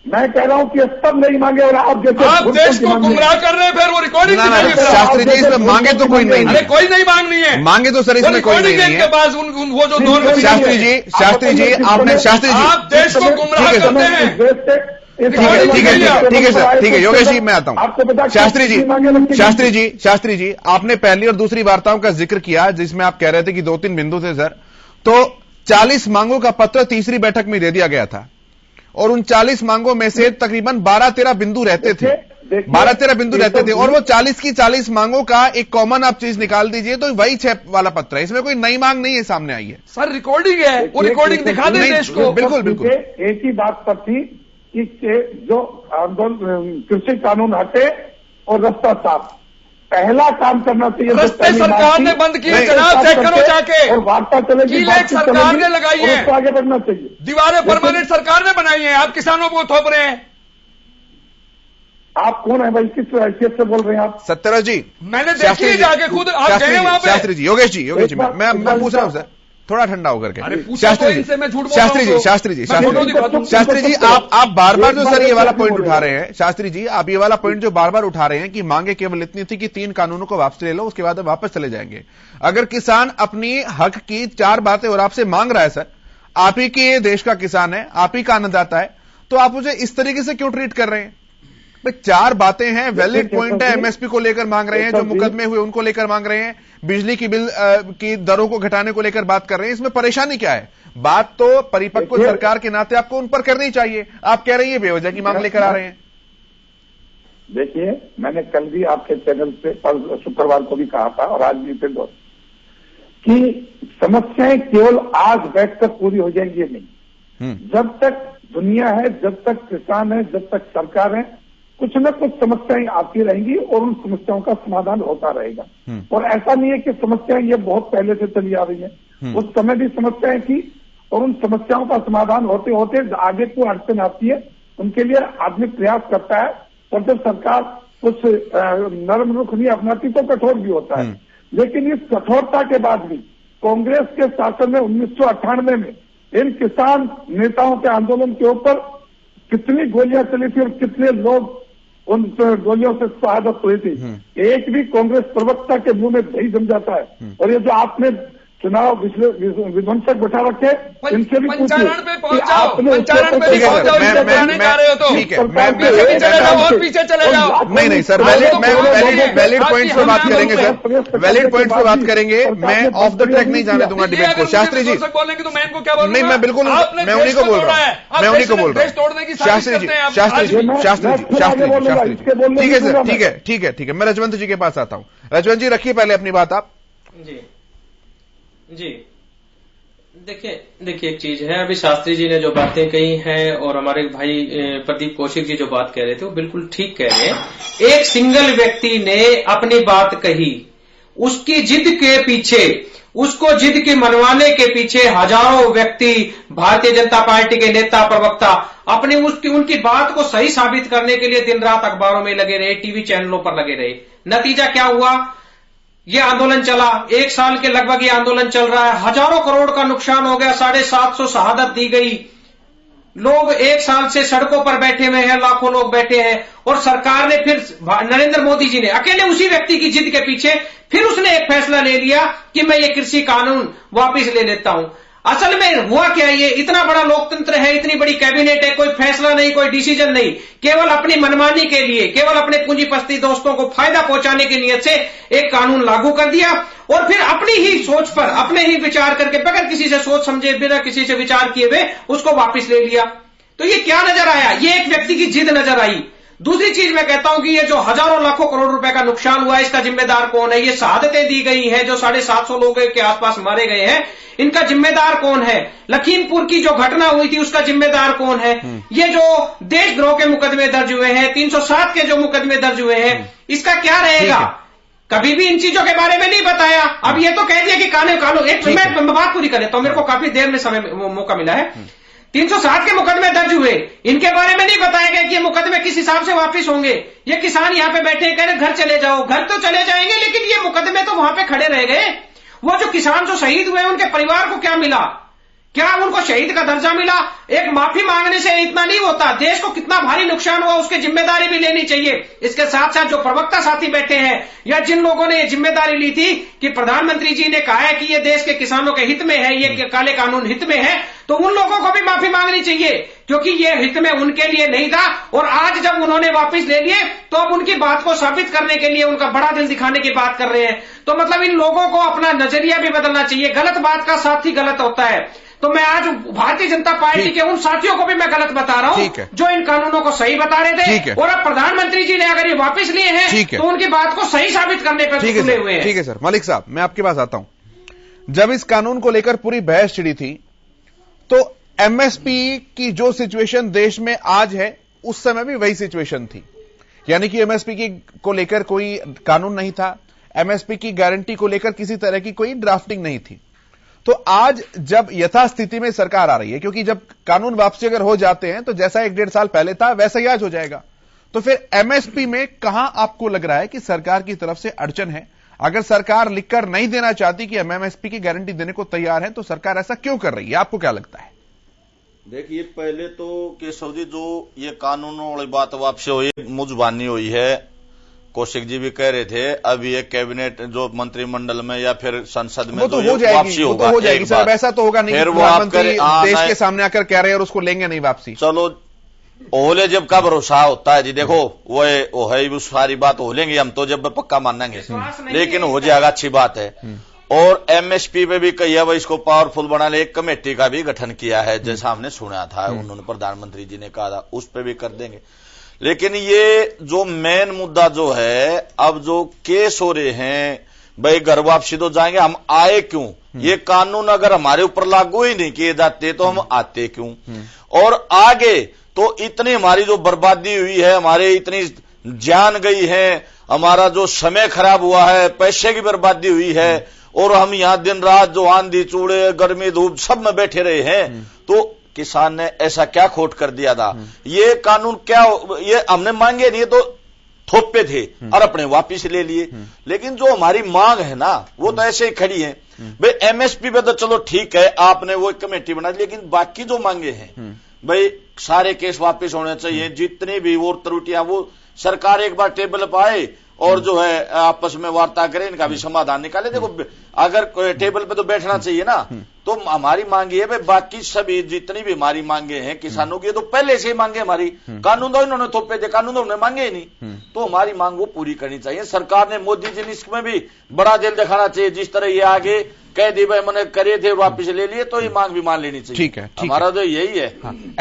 मैं कह रहा हूं कि सब नहीं मांगे और आप देश को गुमराह कर रहे हैं। फिर वो रिकॉर्डिंग शास्त्री जी इसमें मांगे तो कोई नहीं है। कोई नहीं मांगनी है। मांगे तो सर इसमें कोई नहीं है। पास वो जो दौर शास्त्री जी आपने आप देश को गुमराह करते हैं। ठीक है सर, ठीक है योगेश जी मैं आता हूं। शास्त्री जी आपने पहली और दूसरी वार्ताओं का जिक्र किया जिसमें आप कह रहे थे कि 2-3 बिंदु थे सर। तो 40 मांगों का पत्र तीसरी बैठक में दे दिया गया था और उन 40 मांगों में से तकरीबन 12-13 बिंदु रहते थे, 12-13 बिंदु रहते थे, और वो 40 की 40 मांगों का एक कॉमन आप चीज निकाल दीजिए तो वही 6 वाला पत्र है। इसमें कोई नई मांग नहीं है, सामने आई है। सर रिकॉर्डिंग है, वो रिकॉर्डिंग दिखा दें देश को। बिल्कुल बिल्कुल। एक ही बात पर थी कि जो आंदोलन कृषि कानून हटे और रास्ता साफ, पहला काम करना चाहिए। रास्ते सरकार ने बंद किए जनाब, चेक करो जाके, और वार्ता चलेगी, सरकार ने लगाई है, उसको आगे बढ़ना चाहिए। दीवारें परमानेंट सरकार ने बनाई है, आप किसानों को थोप रहे हैं। आप कौन है भाई, किस हैसियत से बोल रहे हैं आप? सत्यराज जी, मैंने देखी जाके खुद, आप गए वहां पे। शास्त्री जी, योगेश जी, मैं पूछ रहा हूं सर, थोड़ा ठंडा होकर के। शास्त्री जी, आप बार बार जो सर ये वाला पॉइंट उठा रहे हैं, शास्त्री जी आप ये वाला पॉइंट जो बार बार उठा रहे हैं कि मांगे केवल इतनी थी कि 3 कानूनों को वापस ले लो, उसके बाद वापस चले जाएंगे। अगर किसान अपनी हक की 4 बातें और आपसे मांग रहा है सर, आप ही के देश का किसान है, आप ही का अन्नदाता है, तो आप मुझे इस तरीके से क्यों ट्रीट कर रहे हैं? 4 बातें हैं, वैलिड पॉइंट है, एमएसपी को लेकर मांग रहे हैं, जो मुकदमे हुए उनको लेकर मांग रहे हैं, बिजली की बिल की दरों को घटाने को लेकर बात कर रहे हैं। इसमें परेशानी क्या है? बात तो परिपक्व सरकार के नाते आपको उन पर करनी चाहिए। आप कह रही है बेवजह की मांग लेकर आ रहे हैं। देखिए, मैंने कल भी आपके चैनल पे शुक्रवार को भी कहा था और आज भी फिर कि समस्याएं केवल आज बैठकर पूरी हो जाएंगी नहीं। जब तक दुनिया है, जब तक किसान है, जब तक सरकार है, कुछ न कुछ समस्याएं आती रहेंगी और उन समस्याओं का समाधान होता रहेगा। और ऐसा नहीं है कि समस्याएं ये बहुत पहले से चली आ रही हैं, उस समय भी समस्याएं थी और उन समस्याओं का समाधान होते होते आगे को अड़चन आती है, उनके लिए आदमी प्रयास करता है, और जब सरकार कुछ नरम रुख नहीं अपनाती तो कठोर भी होता है। लेकिन इस कठोरता के बाद भी कांग्रेस के शासन में 1998 में इन किसान नेताओं के आंदोलन के ऊपर कितनी गोलियां चली थी और कितने लोग उन गोलियों से शहादत हुई थी। एक भी कांग्रेस प्रवक्ता के मुंह में दही जम जाता है। और ये जो आपने चुनाव विध्वंसक बैठा रखे, इनसे भी पंचारण पे आपने ठीक है, और पीछे चले जाओ। नहीं सर, वैलिड पॉइंट्स पे बात करेंगे सर, वैलिड पॉइंट्स पे बात करेंगे। मैं ऑफ द ट्रैक नहीं जाने दूंगा डिबेट को। शास्त्री जी बोलेंगे तो मैं इनको क्या बोलूंगा? नहीं, मैं बिल्कुल, मैं उन्हीं को बोल रहा हूं, मैं उन्हीं को बोल रहा हूं। शास्त्री जी, ठीक है, मैं रजवंत जी के पास आता हूं। रजवंत जी रखिए पहले अपनी बात आप। जी देखिए एक चीज है, अभी शास्त्री जी ने जो बातें कही हैं और हमारे भाई प्रदीप कौशिक जी जो बात कह रहे थे वो बिल्कुल ठीक कह रहे हैं। एक सिंगल व्यक्ति ने अपनी बात कही, उसकी जिद के पीछे, उसको जिद के मनवाने के पीछे हजारों व्यक्ति, भारतीय जनता पार्टी के नेता प्रवक्ता अपने उनकी बात को सही साबित करने के लिए दिन रात अखबारों में लगे रहे, टीवी चैनलों पर लगे रहे। नतीजा क्या हुआ? ये आंदोलन चला, 1 साल के लगभग ये आंदोलन चल रहा है, हजारों करोड़ का नुकसान हो गया, 750 शहादत दी गई, लोग 1 साल से सड़कों पर बैठे हुए हैं, लाखों लोग बैठे हैं। और सरकार ने फिर, नरेंद्र मोदी जी ने अकेले उसी व्यक्ति की जिद के पीछे फिर उसने एक फैसला ले लिया कि मैं ये कृषि कानून वापस ले लेता हूं। असल में हुआ क्या? ये इतना बड़ा लोकतंत्र है, इतनी बड़ी कैबिनेट है, कोई फैसला नहीं, कोई डिसीजन नहीं, केवल अपनी मनमानी के लिए, केवल अपने पूंजीपति दोस्तों को फायदा पहुंचाने की नीयत से एक कानून लागू कर दिया और फिर अपनी ही सोच पर, अपने ही विचार करके, बगैर किसी से सोच समझे, बिना किसी से विचार किए हुए उसको वापस ले लिया। तो ये क्या नजर आया? ये एक व्यक्ति की जिद नजर आई। दूसरी चीज मैं कहता हूं कि ये जो हजारों लाखों करोड़ रुपए का नुकसान हुआ है, इसका जिम्मेदार कौन है? ये शहादतें दी गई हैं, जो 750 लोगों के आसपास मारे गए हैं, इनका जिम्मेदार कौन है? लखीमपुर की जो घटना हुई थी उसका जिम्मेदार कौन है? ये जो देशद्रोह के मुकदमे दर्ज हुए हैं, 307 के जो मुकदमे दर्ज हुए हैं, इसका क्या रहेगा? कभी भी इन चीजों के बारे में नहीं बताया। अब ये तो कह दिया कि कानून एक, मैं बात पूरी कर लेता हूं, मेरे को काफी देर में समय मौका मिला है। 307 के मुकदमे दर्ज हुए, इनके बारे में नहीं बताया गया कि ये मुकदमे किस हिसाब से वापस होंगे। ये किसान यहां पे बैठे कह रहे घर चले जाओ, घर तो चले जाएंगे लेकिन ये मुकदमे तो वहां पे खड़े रह गए। वो जो किसान जो शहीद हुए उनके परिवार को क्या मिला? क्या उनको शहीद का दर्जा मिला? एक माफी मांगने से इतना नहीं होता, देश को कितना भारी नुकसान हुआ उसकी जिम्मेदारी भी लेनी चाहिए। इसके साथ साथ जो प्रवक्ता साथी बैठे हैं या जिन लोगों ने ये जिम्मेदारी ली थी कि प्रधानमंत्री जी ने कहा है कि ये देश के किसानों के हित में है, ये काले कानून हित में है, तो उन लोगों को भी माफी मांगनी चाहिए, क्योंकि ये हित में उनके लिए नहीं था। और आज जब उन्होंने वापस ले लिए तो अब उनकी बात को साबित करने के लिए, उनका बड़ा दिल दिखाने की बात कर रहे हैं। तो मतलब इन लोगों को अपना नजरिया भी बदलना चाहिए। गलत बात का साथ ही गलत होता है। तो मैं आज भारतीय जनता पार्टी के उन साथियों को भी मैं गलत बता रहा हूं जो इन कानूनों को सही बता रहे थे, और अब प्रधानमंत्री जी ने अगर ये वापस लिए हैं तो उनकी बात को सही साबित करने पर तुले हुए हैं। ठीक है सर। मलिक साहब, मैं आपके पास आता हूं। जब इस कानून को लेकर पूरी बहस छिड़ी थी तो एमएसपी की जो सिचुएशन देश में आज है, उस समय भी वही सिचुएशन थी, यानी कि एमएसपी को लेकर कोई कानून नहीं था, एमएसपी की गारंटी को लेकर किसी तरह की कोई ड्राफ्टिंग नहीं थी। तो आज जब यथास्थिति में सरकार आ रही है, क्योंकि जब कानून वापसी अगर हो जाते हैं तो जैसा 1-1.5 साल पहले था वैसा ही आज हो जाएगा, तो फिर एमएसपी में कहां आपको लग रहा है कि सरकार की तरफ से अड़चन है? अगर सरकार लिखकर नहीं देना चाहती कि हम एमएसपी की गारंटी देने को तैयार है, तो सरकार ऐसा क्यों कर रही है? आपको क्या लगता है? देखिए, पहले तो केशव जी, जो ये कानूनों वाली बात वापसी हुई, मुजबानी हुई है, कौशिक जी भी कह रहे थे, अब ये कैबिनेट जो मंत्रिमंडल में या फिर संसद में तो हो जाएगी, वो तो हो जाएगी सर, ऐसा तो होगा नहीं फिर वो आप देश के सामने आकर कह रहे हैं और उसको लेंगे नहीं वापसी। चलो, ओले जब का भरोसा होता है जी, देखो वो है वो सारी बात हो लेंगे हम तो जब पक्का मानेंगे, लेकिन हो जाएगा, अच्छी बात है। और एमएसपी पे भी कही है वो इसको पावरफुल बना ले, एक कमेटी का भी गठन किया है, जैसा हमने सुना था, उन्होंने प्रधानमंत्री जी ने कहा था, उस पे भी कर देंगे। लेकिन ये जो मेन मुद्दा जो है, अब जो केस हो रहे हैं, भाई घर वापसी तो जाएंगे, हम आए क्यों? ये कानून अगर हमारे ऊपर लागू ही नहीं किए जाते तो हम आते क्यों? और आगे तो इतनी हमारी जो बर्बादी हुई है, हमारे इतनी जान गई है, हमारा जो समय खराब हुआ है, पैसे की बर्बादी हुई है, और हम यहां दिन रात जो आंधी चूड़े गर्मी धूप सब में बैठे रहे हैं, तो किसान ने ऐसा क्या खोट कर दिया था? ये कानून क्या, ये हमने मांगे नहीं, तो थोपे थे और अपने वापिस ले लिए। लेकिन जो हमारी मांग है ना, वो तो ऐसे ही खड़ी है। भाई एमएसपी पे तो चलो ठीक है, आपने वो एक कमेटी बना दी, लेकिन बाकी जो मांगे हैं, भाई सारे केस वापस होने चाहिए, जितनी भी और त्रुटियां, वो सरकार एक बार टेबल पर आए और जो है आपस में वार्ता करें, इनका भी समाधान निकाले। देखो, अगर टेबल पे तो बैठना चाहिए ना, तो हमारी मांग ये है, बाकी सभी जितनी भी हमारी मांगे हैं किसानों की, तो पहले से ही मांगे हमारी, कानून तो इन्होंने थोपे थे, कानून तो उन्होंने मांगे ही नहीं, तो हमारी मांग वो पूरी करनी चाहिए। सरकार ने, मोदी जी ने इसमें भी बड़ा दिल दिखाना चाहिए, जिस तरह ये आगे कह दी भाई मैंने करे थे वापिस ले लिए, तो ये मांग भी मान लेनी चाहिए। ठीक है, हमारा तो यही है।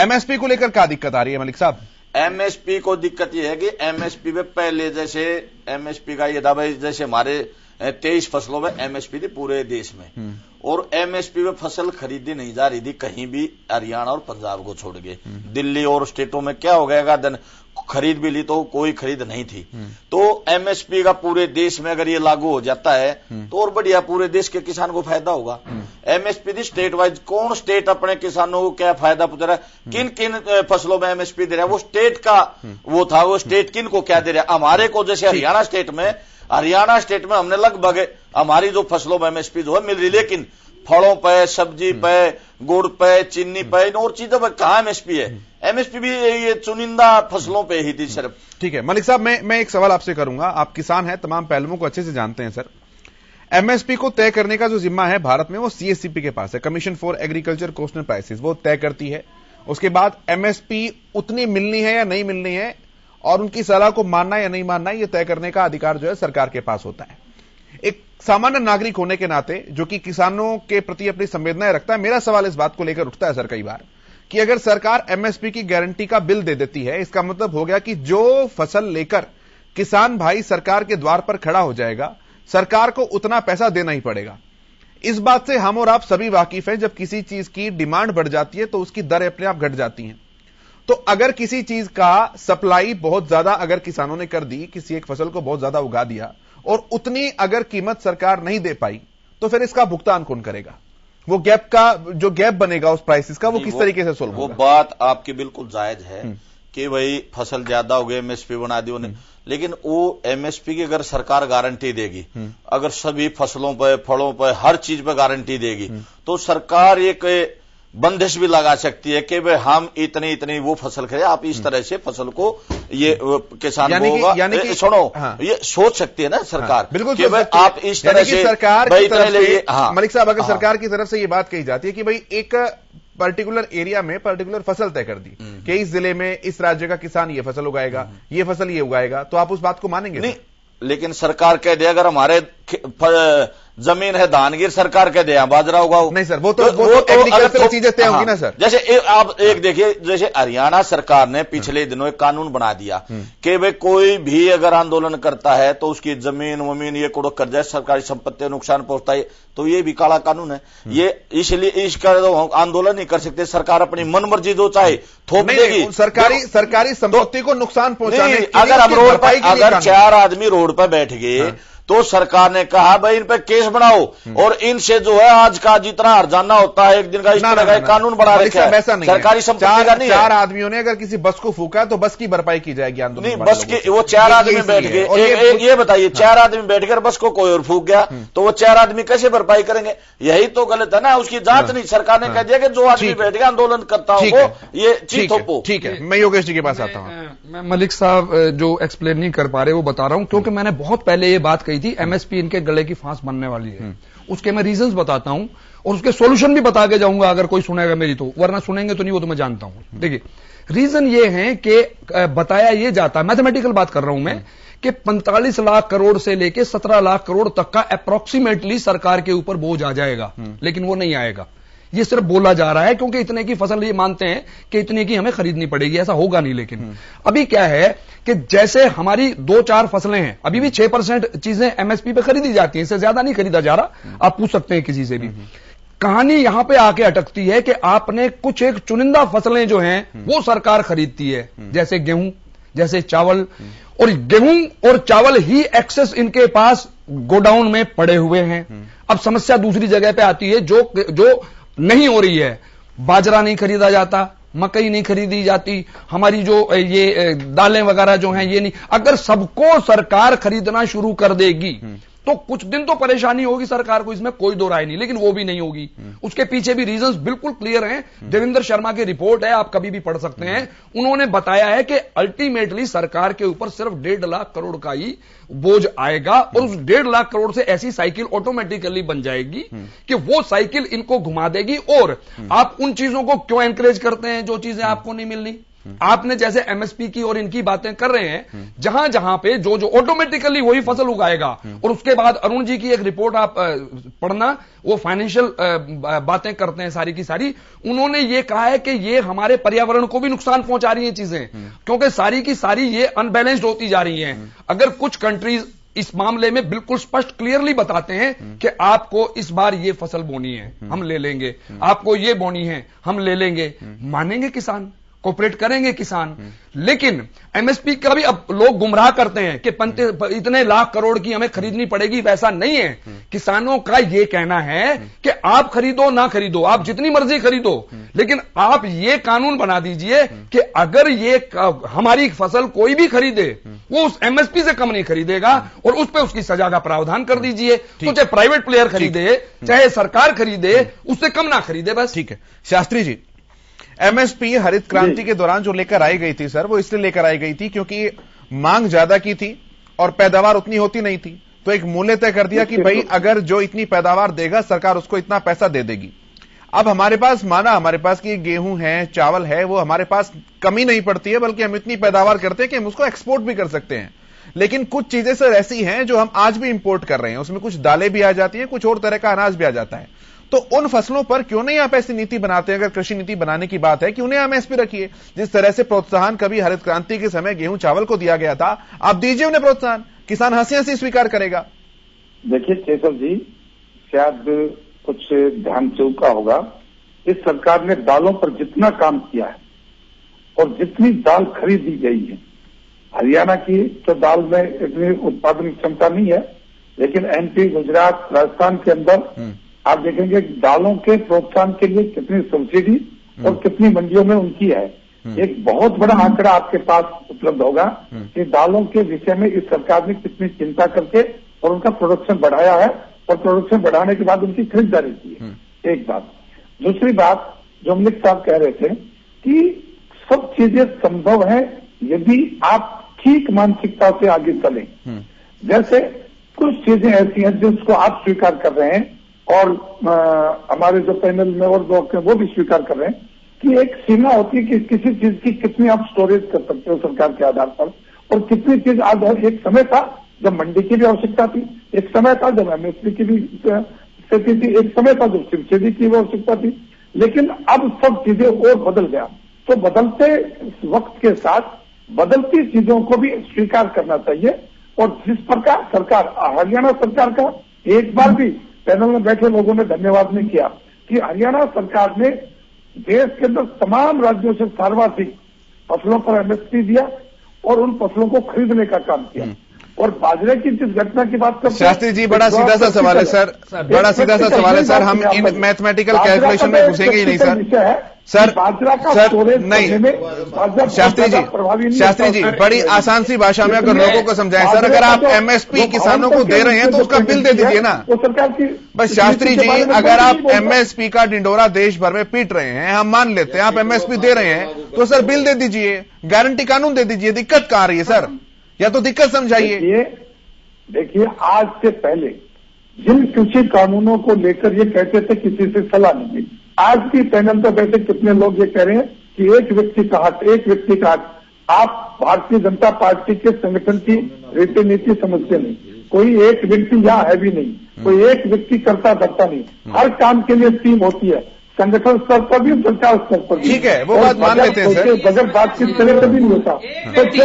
एमएसपी को लेकर क्या दिक्कत आ रही है मलिक साहब? एमएसपी को दिक्कत यह है कि एमएसपी में पहले जैसे एमएसपी का ये था भाई, जैसे हमारे 23 फसलों में एमएसपी थी पूरे देश में, और एमएसपी में फसल खरीदी नहीं जा रही थी कहीं भी, हरियाणा और पंजाब को छोड़ के। दिल्ली और स्टेटों में क्या हो गया, खरीद भी ली तो कोई खरीद नहीं थी। तो एमएसपी का पूरे देश में अगर ये लागू हो जाता है तो और बढ़िया, पूरे देश के किसान को फायदा होगा। एमएसपी थी स्टेट वाइज, कौन स्टेट अपने किसानों को क्या फायदा पहुंचा रहा है, किन किन फसलों में एमएसपी दे रहा है, वो स्टेट का वो था, वो स्टेट किन को क्या दे रहा है। हमारे को जैसे हरियाणा स्टेट में हमने लगभग हमारी जो फसलों में एमएसपी जो है मिल रही, लेकिन फलों पे, सब्जी पे, गुड़ पे, चीनी पे, इन और चीजों पर कहां एमएसपी है? एमएसपी भी ये चुनिंदा फसलों पे ही थी सिर्फ। ठीक है मलिक साहब, मैं एक सवाल आपसे करूंगा, आप किसान हैं, तमाम पहलुओं को अच्छे से जानते हैं सर। एमएसपी को तय करने का जो जिम्मा है भारत में, वो सीएससीपी के पास है, commission for agriculture cost and prices, वो तय करती है। उसके बाद एमएसपी उतनी मिलनी है या नहीं मिलनी है, और उनकी सलाह को मानना या नहीं मानना, यह तय करने का अधिकार जो है सरकार के पास होता है। एक सामान्य नागरिक होने के नाते, जो कि किसानों के प्रति अपनी संवेदनाएं रखता है, मेरा सवाल इस बात को लेकर उठता है सर कई बार, कि अगर सरकार एमएसपी की गारंटी का बिल दे देती है, इसका मतलब हो गया कि जो फसल लेकर किसान भाई सरकार के द्वार पर खड़ा हो जाएगा, सरकार को उतना पैसा देना ही पड़ेगा। इस बात से हम और आप सभी वाकिफ हैं, जब किसी चीज की डिमांड बढ़ जाती है तो उसकी दर अपने आप घट जाती है। तो अगर किसी चीज का सप्लाई बहुत ज्यादा अगर किसानों ने कर दी, किसी एक फसल को बहुत ज्यादा उगा दिया, और उतनी अगर कीमत सरकार नहीं दे पाई, तो फिर इसका भुगतान कौन करेगा? वो गैप का जो गैप बनेगा उस प्राइसेस का, वो किस तरीके से सोल्व होगा? वो बात आपकी बिल्कुल जायज है कि भाई फसल ज्यादा हो गई, एमएसपी बना दी उन्हें, लेकिन वो एमएसपी की अगर सरकार गारंटी देगी, अगर सभी फसलों पर, फलों पर, हर चीज पर गारंटी देगी, तो सरकार एक बंदिश भी लगा सकती है कि भाई हम इतनी वो फसल खरीदे, आप इस तरह से फसल को ये किसान को होगा, सुनो, ये सोच सकती है ना सरकार, बिल्कुल कि भाई आप इस तरह से सरकार मलिक साहब, अगर सरकार की तरफ से ये बात कही जाती है कि भाई एक पर्टिकुलर एरिया में पर्टिकुलर फसल तय कर दी कि इस जिले में इस राज्य का किसान ये फसल उगाएगा, ये फसल ये उगाएगा, तो आप उस बात को मानेंगे? नहीं, लेकिन सरकार कह दे अगर हमारे जमीन है धानगिर सरकार के दे बाजरा उगाओ। नहीं सर, वो तो एग्रीकल्चर चीजें तय होंगी ना सर। जैसे आप एक देखिए, जैसे हरियाणा सरकार ने पिछले दिनों एक कानून बना दिया कि भाई कोई भी अगर आंदोलन करता है तो उसकी जमीन वमीन ये कुड़क कर जाए, सरकारी संपत्ति नुकसान पहुंचता है, तो ये भी काला कानून है। ये इसलिए इसका आंदोलन नहीं कर सकते, सरकार अपनी मन मर्जी जो चाहे थोप देगी। सरकारी संपत्ति को नुकसान पहुंचाने, अगर हम रोड पर, अगर 4 आदमी रोड पर बैठ गए तो सरकार ने कहा भाई इन पे केस बनाओ और इनसे जो है आज का जितना हर्जाना होता है एक दिन का, इस तरह का एक कानून बना रखा है। सरकारी संपत्ति का नहीं है। 4 आदमियों ने अगर किसी बस को फूका तो बस की भरपाई की जाएगी आंदोलन नहीं, बस की वो 4 आदमी बैठ गए। ये बताइए, 4 आदमी बैठकर बस को कोई और फूक गया तो वो 4 आदमी कैसे भरपाई करेंगे? यही तो गलत है ना, उसकी जांच नहीं। सरकार ने कह दिया कि जो आदमी बैठ गया आंदोलन करता हो ये चीज थोपो। ठीक है, मैं योगेश जी के पास आता हूं। मैं मलिक साहब जो एक्सप्लेन नहीं कर पा रहे वो बता रहा हूं, क्योंकि मैंने बहुत पहले ये बात कही थी एमएसपी इनके गले की फांस बनने वाली है। उसके मैं रीजंस बताता हूं और उसके सॉल्यूशन भी बता के जाऊंगा अगर कोई सुनेगा मेरी, तो वरना सुनेंगे तो नहीं, वो तो मैं जानता हूं। देखिए, रीजन ये है कि बताया ये जाता है, मैथमेटिकल बात कर रहा हूं मैं, कि 45 लाख करोड़ से लेके 17 लाख करोड़ तक का अप्रोक्सीमेटली सरकार के ऊपर बोझ आ जाएगा, लेकिन वो नहीं आएगा। ये सिर्फ बोला जा रहा है क्योंकि इतने की फसल ये मानते हैं कि इतने की हमें खरीदनी पड़ेगी, ऐसा होगा नहीं। लेकिन अभी क्या है कि जैसे हमारी 2-4 फसलें हैं, अभी भी 6% चीजें एमएसपी पे खरीदी जाती हैं, इससे ज्यादा नहीं खरीदा जा रहा। आप पूछ सकते हैं किसी से भी। कहानी यहां पे आके अटकती है कि आपने कुछ एक चुनिंदा फसलें जो हैं वो सरकार खरीदती है, जैसे गेहूं, जैसे चावल, और गेहूं और चावल ही एक्सेस इनके पास गोडाउन में पड़े हुए हैं। अब समस्या दूसरी जगह पे आती है जो नहीं हो रही है। बाजरा नहीं खरीदा जाता, मकई नहीं खरीदी जाती, हमारी जो ये दालें वगैरह जो हैं ये नहीं। अगर सबको सरकार खरीदना शुरू कर देगी तो कुछ दिन तो परेशानी होगी सरकार को, इसमें कोई दो राय नहीं, लेकिन वो भी नहीं होगी। उसके पीछे भी रीजंस बिल्कुल क्लियर हैं। देवेंद्र शर्मा की रिपोर्ट है, आप कभी भी पढ़ सकते हैं। उन्होंने बताया है कि अल्टीमेटली सरकार के ऊपर सिर्फ 1.5 लाख करोड़ का ही बोझ आएगा और उस 1.5 लाख करोड़ से ऐसी साइकिल ऑटोमेटिकली बन जाएगी कि वो साइकिल इनको घुमा देगी। और आप उन चीजों को क्यों एनकरेज करते हैं जो चीजें आपको नहीं मिलनी? आपने जैसे एमएसपी की और इनकी बातें कर रहे हैं, जहां जहां पे जो ऑटोमेटिकली वही फसल उगाएगा। और उसके बाद अरुण जी की एक रिपोर्ट आप पढ़ना, वो फाइनेंशियल बातें करते हैं सारी की सारी। उन्होंने ये कहा है कि ये हमारे पर्यावरण को भी नुकसान पहुंचा रही हैं चीजें, क्योंकि सारी की सारी ये अनबैलेंस्ड होती जा रही हैं। अगर कुछ कंट्रीज इस मामले में बिल्कुल स्पष्ट क्लियरली बताते हैं कि आपको इस बार ये फसल बोनी है, हम ले लेंगे, आपको ये बोनी है, हम ले लेंगे, मानेंगे किसान, कोऑपरेट करेंगे किसान। लेकिन एमएसपी का भी अब लोग गुमराह करते हैं कि इतने लाख करोड़ की हमें खरीदनी पड़ेगी, वैसा नहीं है। किसानों का यह कहना है कि आप खरीदो ना खरीदो, आप जितनी मर्जी खरीदो, लेकिन आप ये कानून बना दीजिए कि अगर ये हमारी फसल कोई भी खरीदे वो उस एमएसपी से कम नहीं खरीदेगा और उस पर उसकी सजा का प्रावधान कर दीजिए। तो चाहे प्राइवेट प्लेयर खरीदे चाहे सरकार खरीदे, उससे कम ना खरीदे बस। ठीक है शास्त्री जी, एमएसपी हरित क्रांति के दौरान जो लेकर आई गई थी सर, वो इसलिए लेकर आई गई थी क्योंकि मांग ज्यादा की थी और पैदावार उतनी होती नहीं थी। तो एक मूल्य तय कर दिया कि भाई अगर जो इतनी पैदावार देगा सरकार उसको इतना पैसा दे देगी। अब हमारे पास माना हमारे पास कि गेहूं है, चावल है, वो हमारे पास कमी नहीं पड़ती है, बल्कि हम इतनी पैदावार करते हैं कि हम उसको एक्सपोर्ट भी कर सकते हैं। लेकिन कुछ चीजें सर ऐसी हैं जो हम आज भी इंपोर्ट कर रहे हैं, उसमें कुछ दालें भी आ जाती हैं, कुछ और तरह का अनाज भी आ जाता है। तो उन फसलों पर क्यों नहीं आप ऐसी नीति बनाते हैं? अगर कृषि नीति बनाने की बात है कि उन्हें एमएसपी रखिए, जिस तरह से प्रोत्साहन कभी हरित क्रांति के समय गेहूं चावल को दिया गया था, आप दीजिए उन्हें प्रोत्साहन, किसान हंसी हंसी स्वीकार करेगा। देखिए केशव जी, शायद कुछ ध्यान चूका होगा, इस सरकार ने दालों पर जितना काम किया है और जितनी दाल खरीदी गई है, हरियाणा की तो दाल में इतनी उत्पादन क्षमता नहीं है, लेकिन एमपी, गुजरात, राजस्थान के अंदर आप देखेंगे दालों के प्रोत्साहन के लिए कितनी सब्सिडी और कितनी मंडियों में उनकी है। एक बहुत बड़ा आंकड़ा आपके पास उपलब्ध होगा कि दालों के विषय में इस सरकार ने कितनी चिंता करके और उनका प्रोडक्शन बढ़ाया है और प्रोडक्शन बढ़ाने के बाद उनकी खरीदारी की है। एक बात। दूसरी बात जो अमलिक साहब कह रहे थे कि सब चीजें संभव है यदि आप ठीक मानसिकता से आगे चलें। जैसे कुछ चीजें ऐसी हैं जिसको आप स्वीकार कर रहे हैं और हमारे जो पैनल में और लोग हैं वो भी स्वीकार कर रहे हैं कि एक सीमा होती है कि किसी चीज की कितनी आप स्टोरेज कर सकते हो सरकार के आधार पर, और कितनी चीज आज एक समय था जब मंडी की भी आवश्यकता थी, एक समय था जब एमएसपी की भी स्थिति थी, एक समय था जब सब्सिडी की भी आवश्यकता थी, लेकिन अब सब चीजें और बदल गया। तो बदलते वक्त के साथ बदलती चीजों को भी स्वीकार करना चाहिए। और जिस प्रकार सरकार, हरियाणा सरकार का एक बार भी पैनल में बैठे लोगों ने धन्यवाद नहीं किया कि हरियाणा सरकार ने देश के अंदर तमाम राज्यों से सर्वाधिक फसलों पर एमएसपी दिया और उन फसलों को खरीदने का काम किया। और बाजरे की जिस घटना की बात करते हैं, शास्त्री जी बड़ा सीधा सा सवाल है सर, बड़ा सीधा सा सवाल है सर, हम इन मैथमेटिकल कैलकुलेशन में घुसेंगे ही नहीं सर। बाजरा का सर नहीं, शास्त्री जी बड़ी आसान सी भाषा में अगर लोगों को समझाएं सर, अगर आप एमएसपी किसानों को दे रहे हैं तो उसका बिल दे दीजिए ना। वो सरकार की बस शास्त्री जी, अगर आप एमएसपी का ढिंडोरा देश भर में पीट रहे हैं, हम मान लेते हैं आप एमएसपी दे रहे हैं, तो सर बिल दे दीजिए, गारंटी कानून दे दीजिए। दिक्कत कहां आ रही है सर, या तो दिक्कत समझाइए। देखिए आज से पहले जिन कृषि कानूनों को लेकर ये कहते थे किसी से सलाह नहीं ली, आज की पैनल पर बैठे कितने लोग ये कह रहे हैं कि एक व्यक्ति का हक। आप भारतीय जनता पार्टी के संगठन की रीति नीति समझते नहीं, कोई एक व्यक्ति यहाँ है भी नहीं, कोई एक व्यक्ति करता धरता नहीं, हर काम के लिए टीम होती है, संगठन स्तर पर भी, सरकार स्तर पर भी। ठीक है, वो बात मान लेते हैं सर। बगैर बातचीत करे कभी नहीं होता। तो जो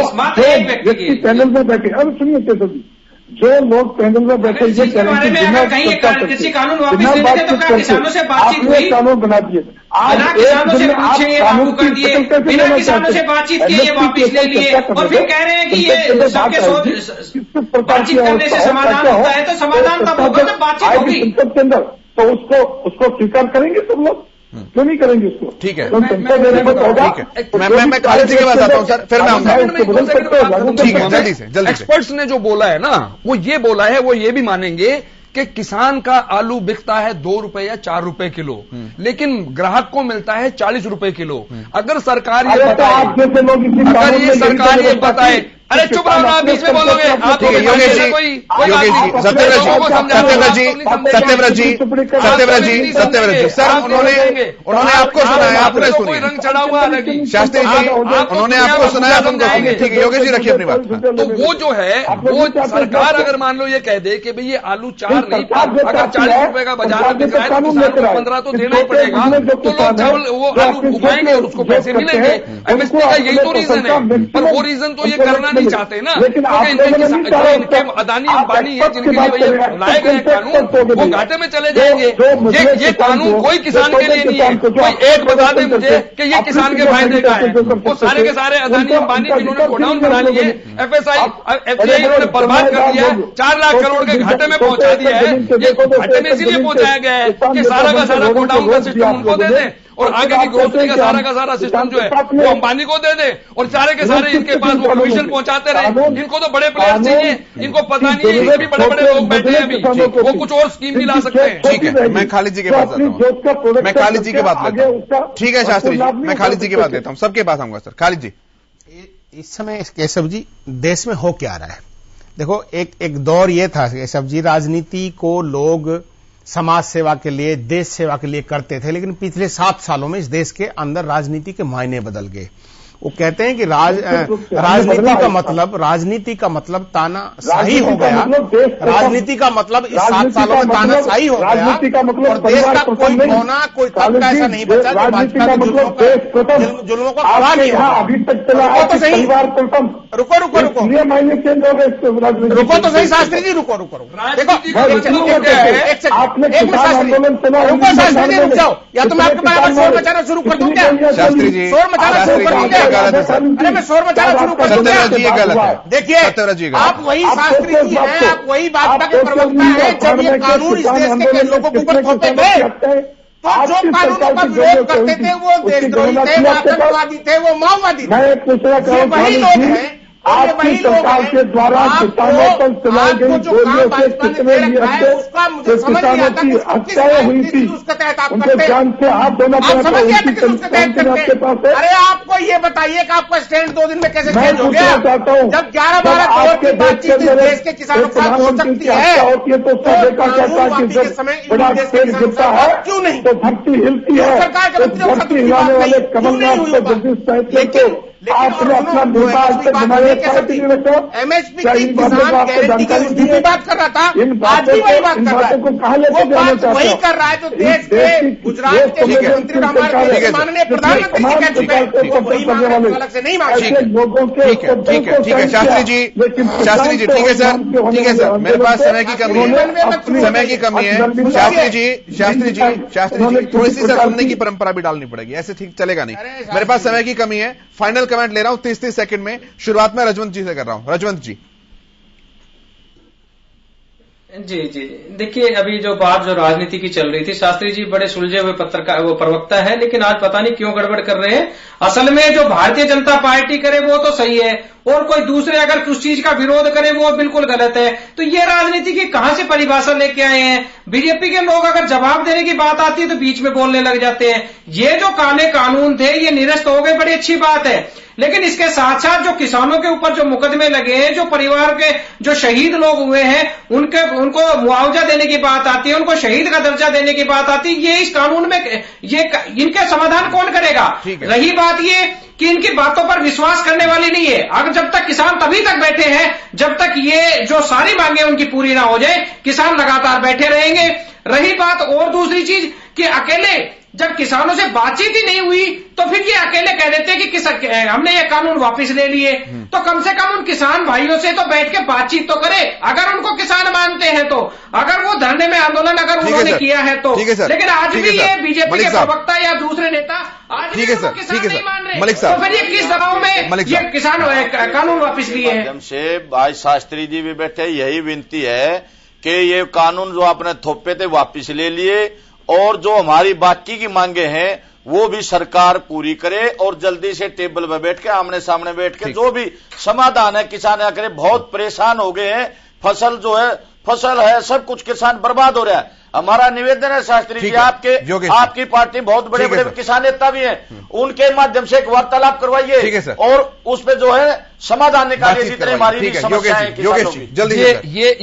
व्यक्ति पैनल में बैठे, अब सुनिए केशव जी, जो लोग पैनल में बैठे ये कह रहे हैं कि कृषि कानून वापस लेने थे तो क्या किसानों से बातचीत हुई? कानून बना दिए, आज किसानों से पूछे ये लागू कर दिए, बिना किसानों से बातचीत किए ये वापस ले लिए, और फिर कह रहे हैं कि ये सबके बातचीत करने से समाधान होता है। तो समाधान तब होगा जब बातचीत होगी संसद के अंदर, तो उसको स्वीकार करेंगे सब लोग, क्यों नहीं करेंगे उसको? ठीक है, तो संसद होगा। मैं खालिद जी के पास आता हूं सर, फिर मैं आऊंगा। ठीक है, जल्दी से। एक्सपर्ट्स ने जो बोला है ना, वो ये बोला है, वो ये भी मानेंगे कि किसान का आलू बिकता है 2 रुपए या 4 रुपए किलो, लेकिन ग्राहक को मिलता है 40 रुपए किलो। अगर सरकार ये बताए, अगर ये सरकार ये बताए, अरे चुप रहो ना, आप बीच में बोलोगे। आप योगेश जी, सत्यव्रत जी सर, उन्होंने आपको सुनाया, आपने सुनी, कोई रंग चढ़ा हुआ अलग। शास्त्री जी उन्होंने आपको सुनाया, उनको सुनिए। ठीक है योगेश जी, रखिए अपनी बात। तो वो जो है, वो सरकार अगर मान लो ये कह दे कि भाई ये आलू 4 नहीं, अगर 40 रुपए का बाजार में बिक रहा है तो किसान को 15 तो देना ही पड़ेगा। तो लोग चावल वो आलू उगाएंगे और उसको पैसे मिलेंगे। एमएसपी का यही तो रीजन है, पर वो रीजन तो ये करना नहीं चाहते ना, क्योंकि इनके अदानी अंबानी है जिनके लिए भैया लाए गए कानून, वो घाटे में चले जाएंगे। ये कानून कोई किसान के लिए नहीं है। कोई एक बता दे मुझे कि ये किसान के फायदे का है। वो सारे के सारे अदानी अंबानी जिन्होंने गोडाउन बना लिए, एफएसआई इन्होंने बर्बाद कर दिया, 4 लाख करोड़ के घाटे में पहुंचा दिया है। ये घाटे में इसीलिए पहुंचाया गया है कि सारा का सारा गोडाउन का सिस्टम उनको दे दें और आगे की ग्रोसरी का सारा सिस्टम जो है वो अंबानी को दे दे, और सारे के सारे इनके पास वो कमीशन पहुंचाते रहे। इनको तो बड़े प्लेयर चाहिए, इनको पता नहीं है, इसमें भी बड़े बड़े लोग बैठे हैं अभी, वो कुछ और स्कीम भी ला सकते हैं। ठीक है, मैं खालिद जी के पास आता हूँ, मैं खालिद जी की बात लेता हूँ। ठीक है शास्त्री जी, मैं खालिद जी की बात लेता हूँ, सबके पास आऊंगा सर। खालिद जी, इस समय केशव जी देश में हो क्या रहा है? देखो, एक दौर ये था केशव जी, राजनीति को लोग समाज सेवा के लिए, देश सेवा के लिए करते थे, लेकिन पिछले 7 सालों में इस देश के अंदर राजनीति के मायने बदल गए। वो कहते हैं कि राजनीति का मतलब तानाशाही हो गया। राजनीति का मतलब इस 7 सालों में तानाशाही हो गया और देश का कोई कोना, कोई तबका ऐसा नहीं बचा जो भाजपा के जुल्मों को खड़ा नहीं होगा। अभी तक चला रुको तो सही, रुको तो सही शास्त्री जी, रुको। देखो रुको शास्त्री जी, रुक जाओ, या तो मैं आपके पास शोर मचाना शुरू कर दूं क्या? शास्त्री जी, शोर मचाना शुरू कर दूं क्या? अरे मैं शोर मचाना शुरू कर दूं क्या? देखिए, आप वही शास्त्री जी हैं, आप वही भाजपा के प्रवक्ता हैं। जब ये कानून इस देश के लोगों के ऊपर थोपे थे, तो जो कानूनों का विरोध करते थे वो देशद्रोही थे, वो आतंकवादी थे, वो माओवादी थे। ये वही लोग हैं, आपकी सरकार के द्वारा किसानों पर चलाई गई गोलियों से कितने ही किसानों की हत्याएं हुई थी, उनके जान से हाथ धोना पड़ा था। अरे आपको ये बताइए कि आपका स्टैंड 2 दिन में कैसे चेंज हो गया? जब 11-12 करोड़ की बातचीत देश के किसानों के साथ हो सकती है, होती है तो उसका देखा जाता है कि जब बड़ा तेज गिरता है क्यों नहीं तो धरती हिलती है। सरकार धरती हिलाने वाले कमलनाथ को जगदीश साहित्य आपने अपना नेता आज तक बनाया एमएसपी की किसान गारंटी की उसकी भी बात कर रहा था, आज भी वही बात कर रहा है। वो बात वही कर रहा है जो देश के गुजरात के मुख्यमंत्री हमारे माननीय प्रधानमंत्री जी कह चुके हैं, वही अलग से नहीं मांगे लोगों के। ठीक है शास्त्री जी, ठीक है सर, मेरे पास समय की कमी है, शास्त्री जी थोड़ी सी सुनने की परंपरा भी डालनी पड़ेगी, ऐसे ठीक चलेगा नहीं। मेरे पास समय की कमी है, फाइनल कमेंट ले रहा हूं 30 सेकंड में। शुरुआत में रजवंत जी से कर रहा हूं। रजवंत जी। जी, देखिए अभी जो बात जो राजनीति की चल रही थी, शास्त्री जी बड़े सुलझे हुए पत्रकार वो प्रवक्ता है, लेकिन आज पता नहीं क्यों गड़बड़ कर रहे हैं। असल में जो भारतीय जनता पार्टी करे वो तो सही है, और कोई दूसरे अगर उस चीज का विरोध करे वो बिल्कुल गलत है। तो ये राजनीति की कहां से परिभाषा लेके आए हैं? बीजेपी के लोग अगर जवाब देने की बात आती है तो बीच में बोलने लग जाते हैं। ये जो काले कानून थे ये निरस्त हो गए, बड़ी अच्छी बात है, लेकिन इसके साथ साथ जो किसानों के ऊपर जो मुकदमे लगे हैं, जो परिवार के जो शहीद लोग हुए हैं उनको मुआवजा देने की बात आती है, उनको शहीद का दर्जा देने की बात आती है, ये इस कानून में इनके समाधान कौन करेगा? रही बात ये कि इनकी बातों पर विश्वास करने वाली नहीं है। अगर जब तक किसान तभी तक बैठे हैं जब तक ये जो सारी मांगे उनकी पूरी ना हो जाए, किसान लगातार बैठे रहेंगे। रही बात और दूसरी चीज कि अकेले जब किसानों से बातचीत ही नहीं हुई तो फिर ये अकेले कह देते हैं कि हमने ये कानून वापस ले लिए। तो कम से कम उन किसान भाइयों से तो बैठ के बातचीत तो करे, अगर उनको किसान मानते हैं तो, अगर वो धरने में आंदोलन अगर उन्होंने किया है तो। लेकिन आज भी ये बीजेपी के प्रवक्ता या दूसरे नेता आज भी किसान नहीं मान रहे, तो फिर ये किस दबाव में ये किसान कानून वापस लिए हैं? माध्यम से भाई शास्त्री जी भी बैठे, यही विनती है कि ये कानून जो आपने थोपे थे वापस ले लिए, और जो हमारी बाकी की मांगे हैं वो भी सरकार पूरी करे, और जल्दी से टेबल पर बैठ के आमने सामने बैठ के जो भी समाधान है किसान करे। बहुत परेशान हो गए हैं, फसल है सब कुछ किसान बर्बाद हो रहा है। हमारा निवेदन है शास्त्री जी, आपकी पार्टी बहुत बड़े बड़े किसान नेता भी हैं, उनके माध्यम से एक वार्तालाप करवाइए और उस पर जो है समाधान निकालिए, जितने हमारी भी समस्याएं किसानों की। जल्दी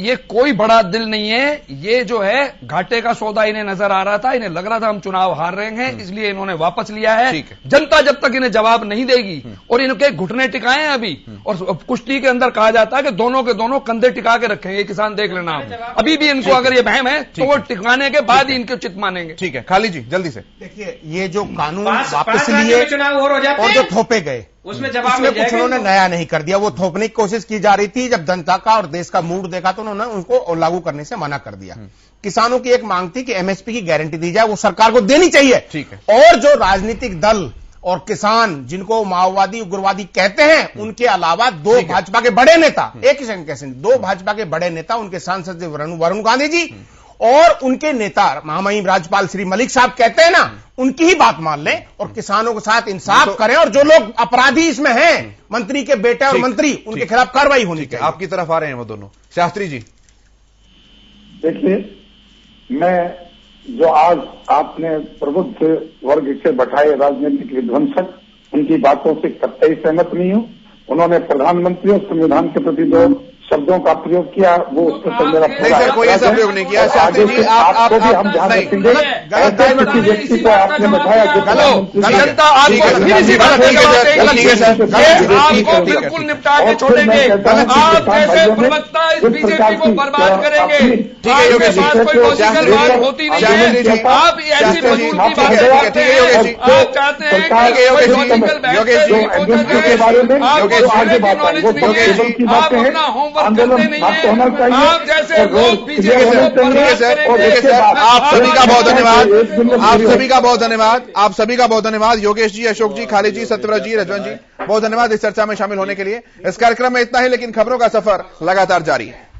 ये कोई बड़ा दिल नहीं है, ये जो है घाटे का सौदा इन्हें नजर आ रहा था, इन्हें लग रहा था हम चुनाव हार रहे हैं, इसलिए इन्होंने वापस लिया है। जनता जब तक इन्हें जवाब नहीं देगी और इनके घुटने टिकाए हैं अभी, और कुश्ती के अंदर कहा जाता है कि दोनों के दोनों कंधे टिका के रखेंगे, किसान देख लेना। अभी भी इनको अगर ये वहम है तो वो टिकाने के बाद ही इनके चित मानेंगे। ठीक है खाली जी जल्दी से। देखिए ये जो कानून वापस लिए चुनाव और हो जाते और जो थोपे गए उसमें जवाब कुछ उन्होंने नया नहीं कर दिया, वो थोपने की कोशिश की जा रही थी। जब जनता का और देश का मूड देखा तो उन्होंने उनको लागू करने से मना कर दिया। किसानों की एक मांग थी कि एमएसपी की गारंटी दी जाए, वो सरकार को देनी चाहिए। ठीक है। और जो राजनीतिक दल और किसान जिनको माओवादी उग्रवादी कहते हैं, उनके अलावा दो भाजपा के बड़े नेता, एक ही संघ कैसे दो भाजपा के बड़े नेता, उनके सांसद वरुण गांधी जी और उनके नेता महामहिम राज्यपाल श्री मलिक साहब कहते हैं ना, उनकी ही बात मान लें और किसानों के साथ इंसाफ करें, और जो लोग अपराधी इसमें हैं, मंत्री के बेटे और मंत्री, उनके खिलाफ कार्रवाई होनी चाहिए। आपकी तरफ आ रहे हैं वो दोनों। शास्त्री जी देखिए, मैं जो आज आपने प्रबुद्ध वर्ग से बैठाए राजनीतिक विध्वंसक, उनकी बातों से कतई सहमत नहीं हूं। उन्होंने प्रधानमंत्री और संविधान के प्रति जो शब्दों का प्रयोग किया वो उस पर मेरा नहीं सर, कोई ऐसा प्रयोग नहीं किया। शास्त्री जी आपको भी हम ध्यान रखेंगे। ऐसे किसी व्यक्ति को आपने बताया जो जनता आपको बिल्कुल निपटा के छोड़ेंगे। आप जैसे प्रवक्ता इस बीजेपी को बर्बाद करेंगे। ठीक है योगेश जी, होती नहीं है, आप ऐसी फजूल की बात करते हैं। आप चाहते हैं कि आप अपना होमवर्क करते नहीं है। आप जैसे लोग बीजेपी आप सभी का बहुत धन्यवाद, आप सभी का बहुत धन्यवाद, आप सभी का बहुत धन्यवाद। योगेश जी, अशोक जी, खालिद जी, सत्यव्रत जी, रजवंत जी, बहुत धन्यवाद इस चर्चा में शामिल होने के लिए। इस कार्यक्रम में इतना ही, लेकिन खबरों का सफर लगातार जारी है।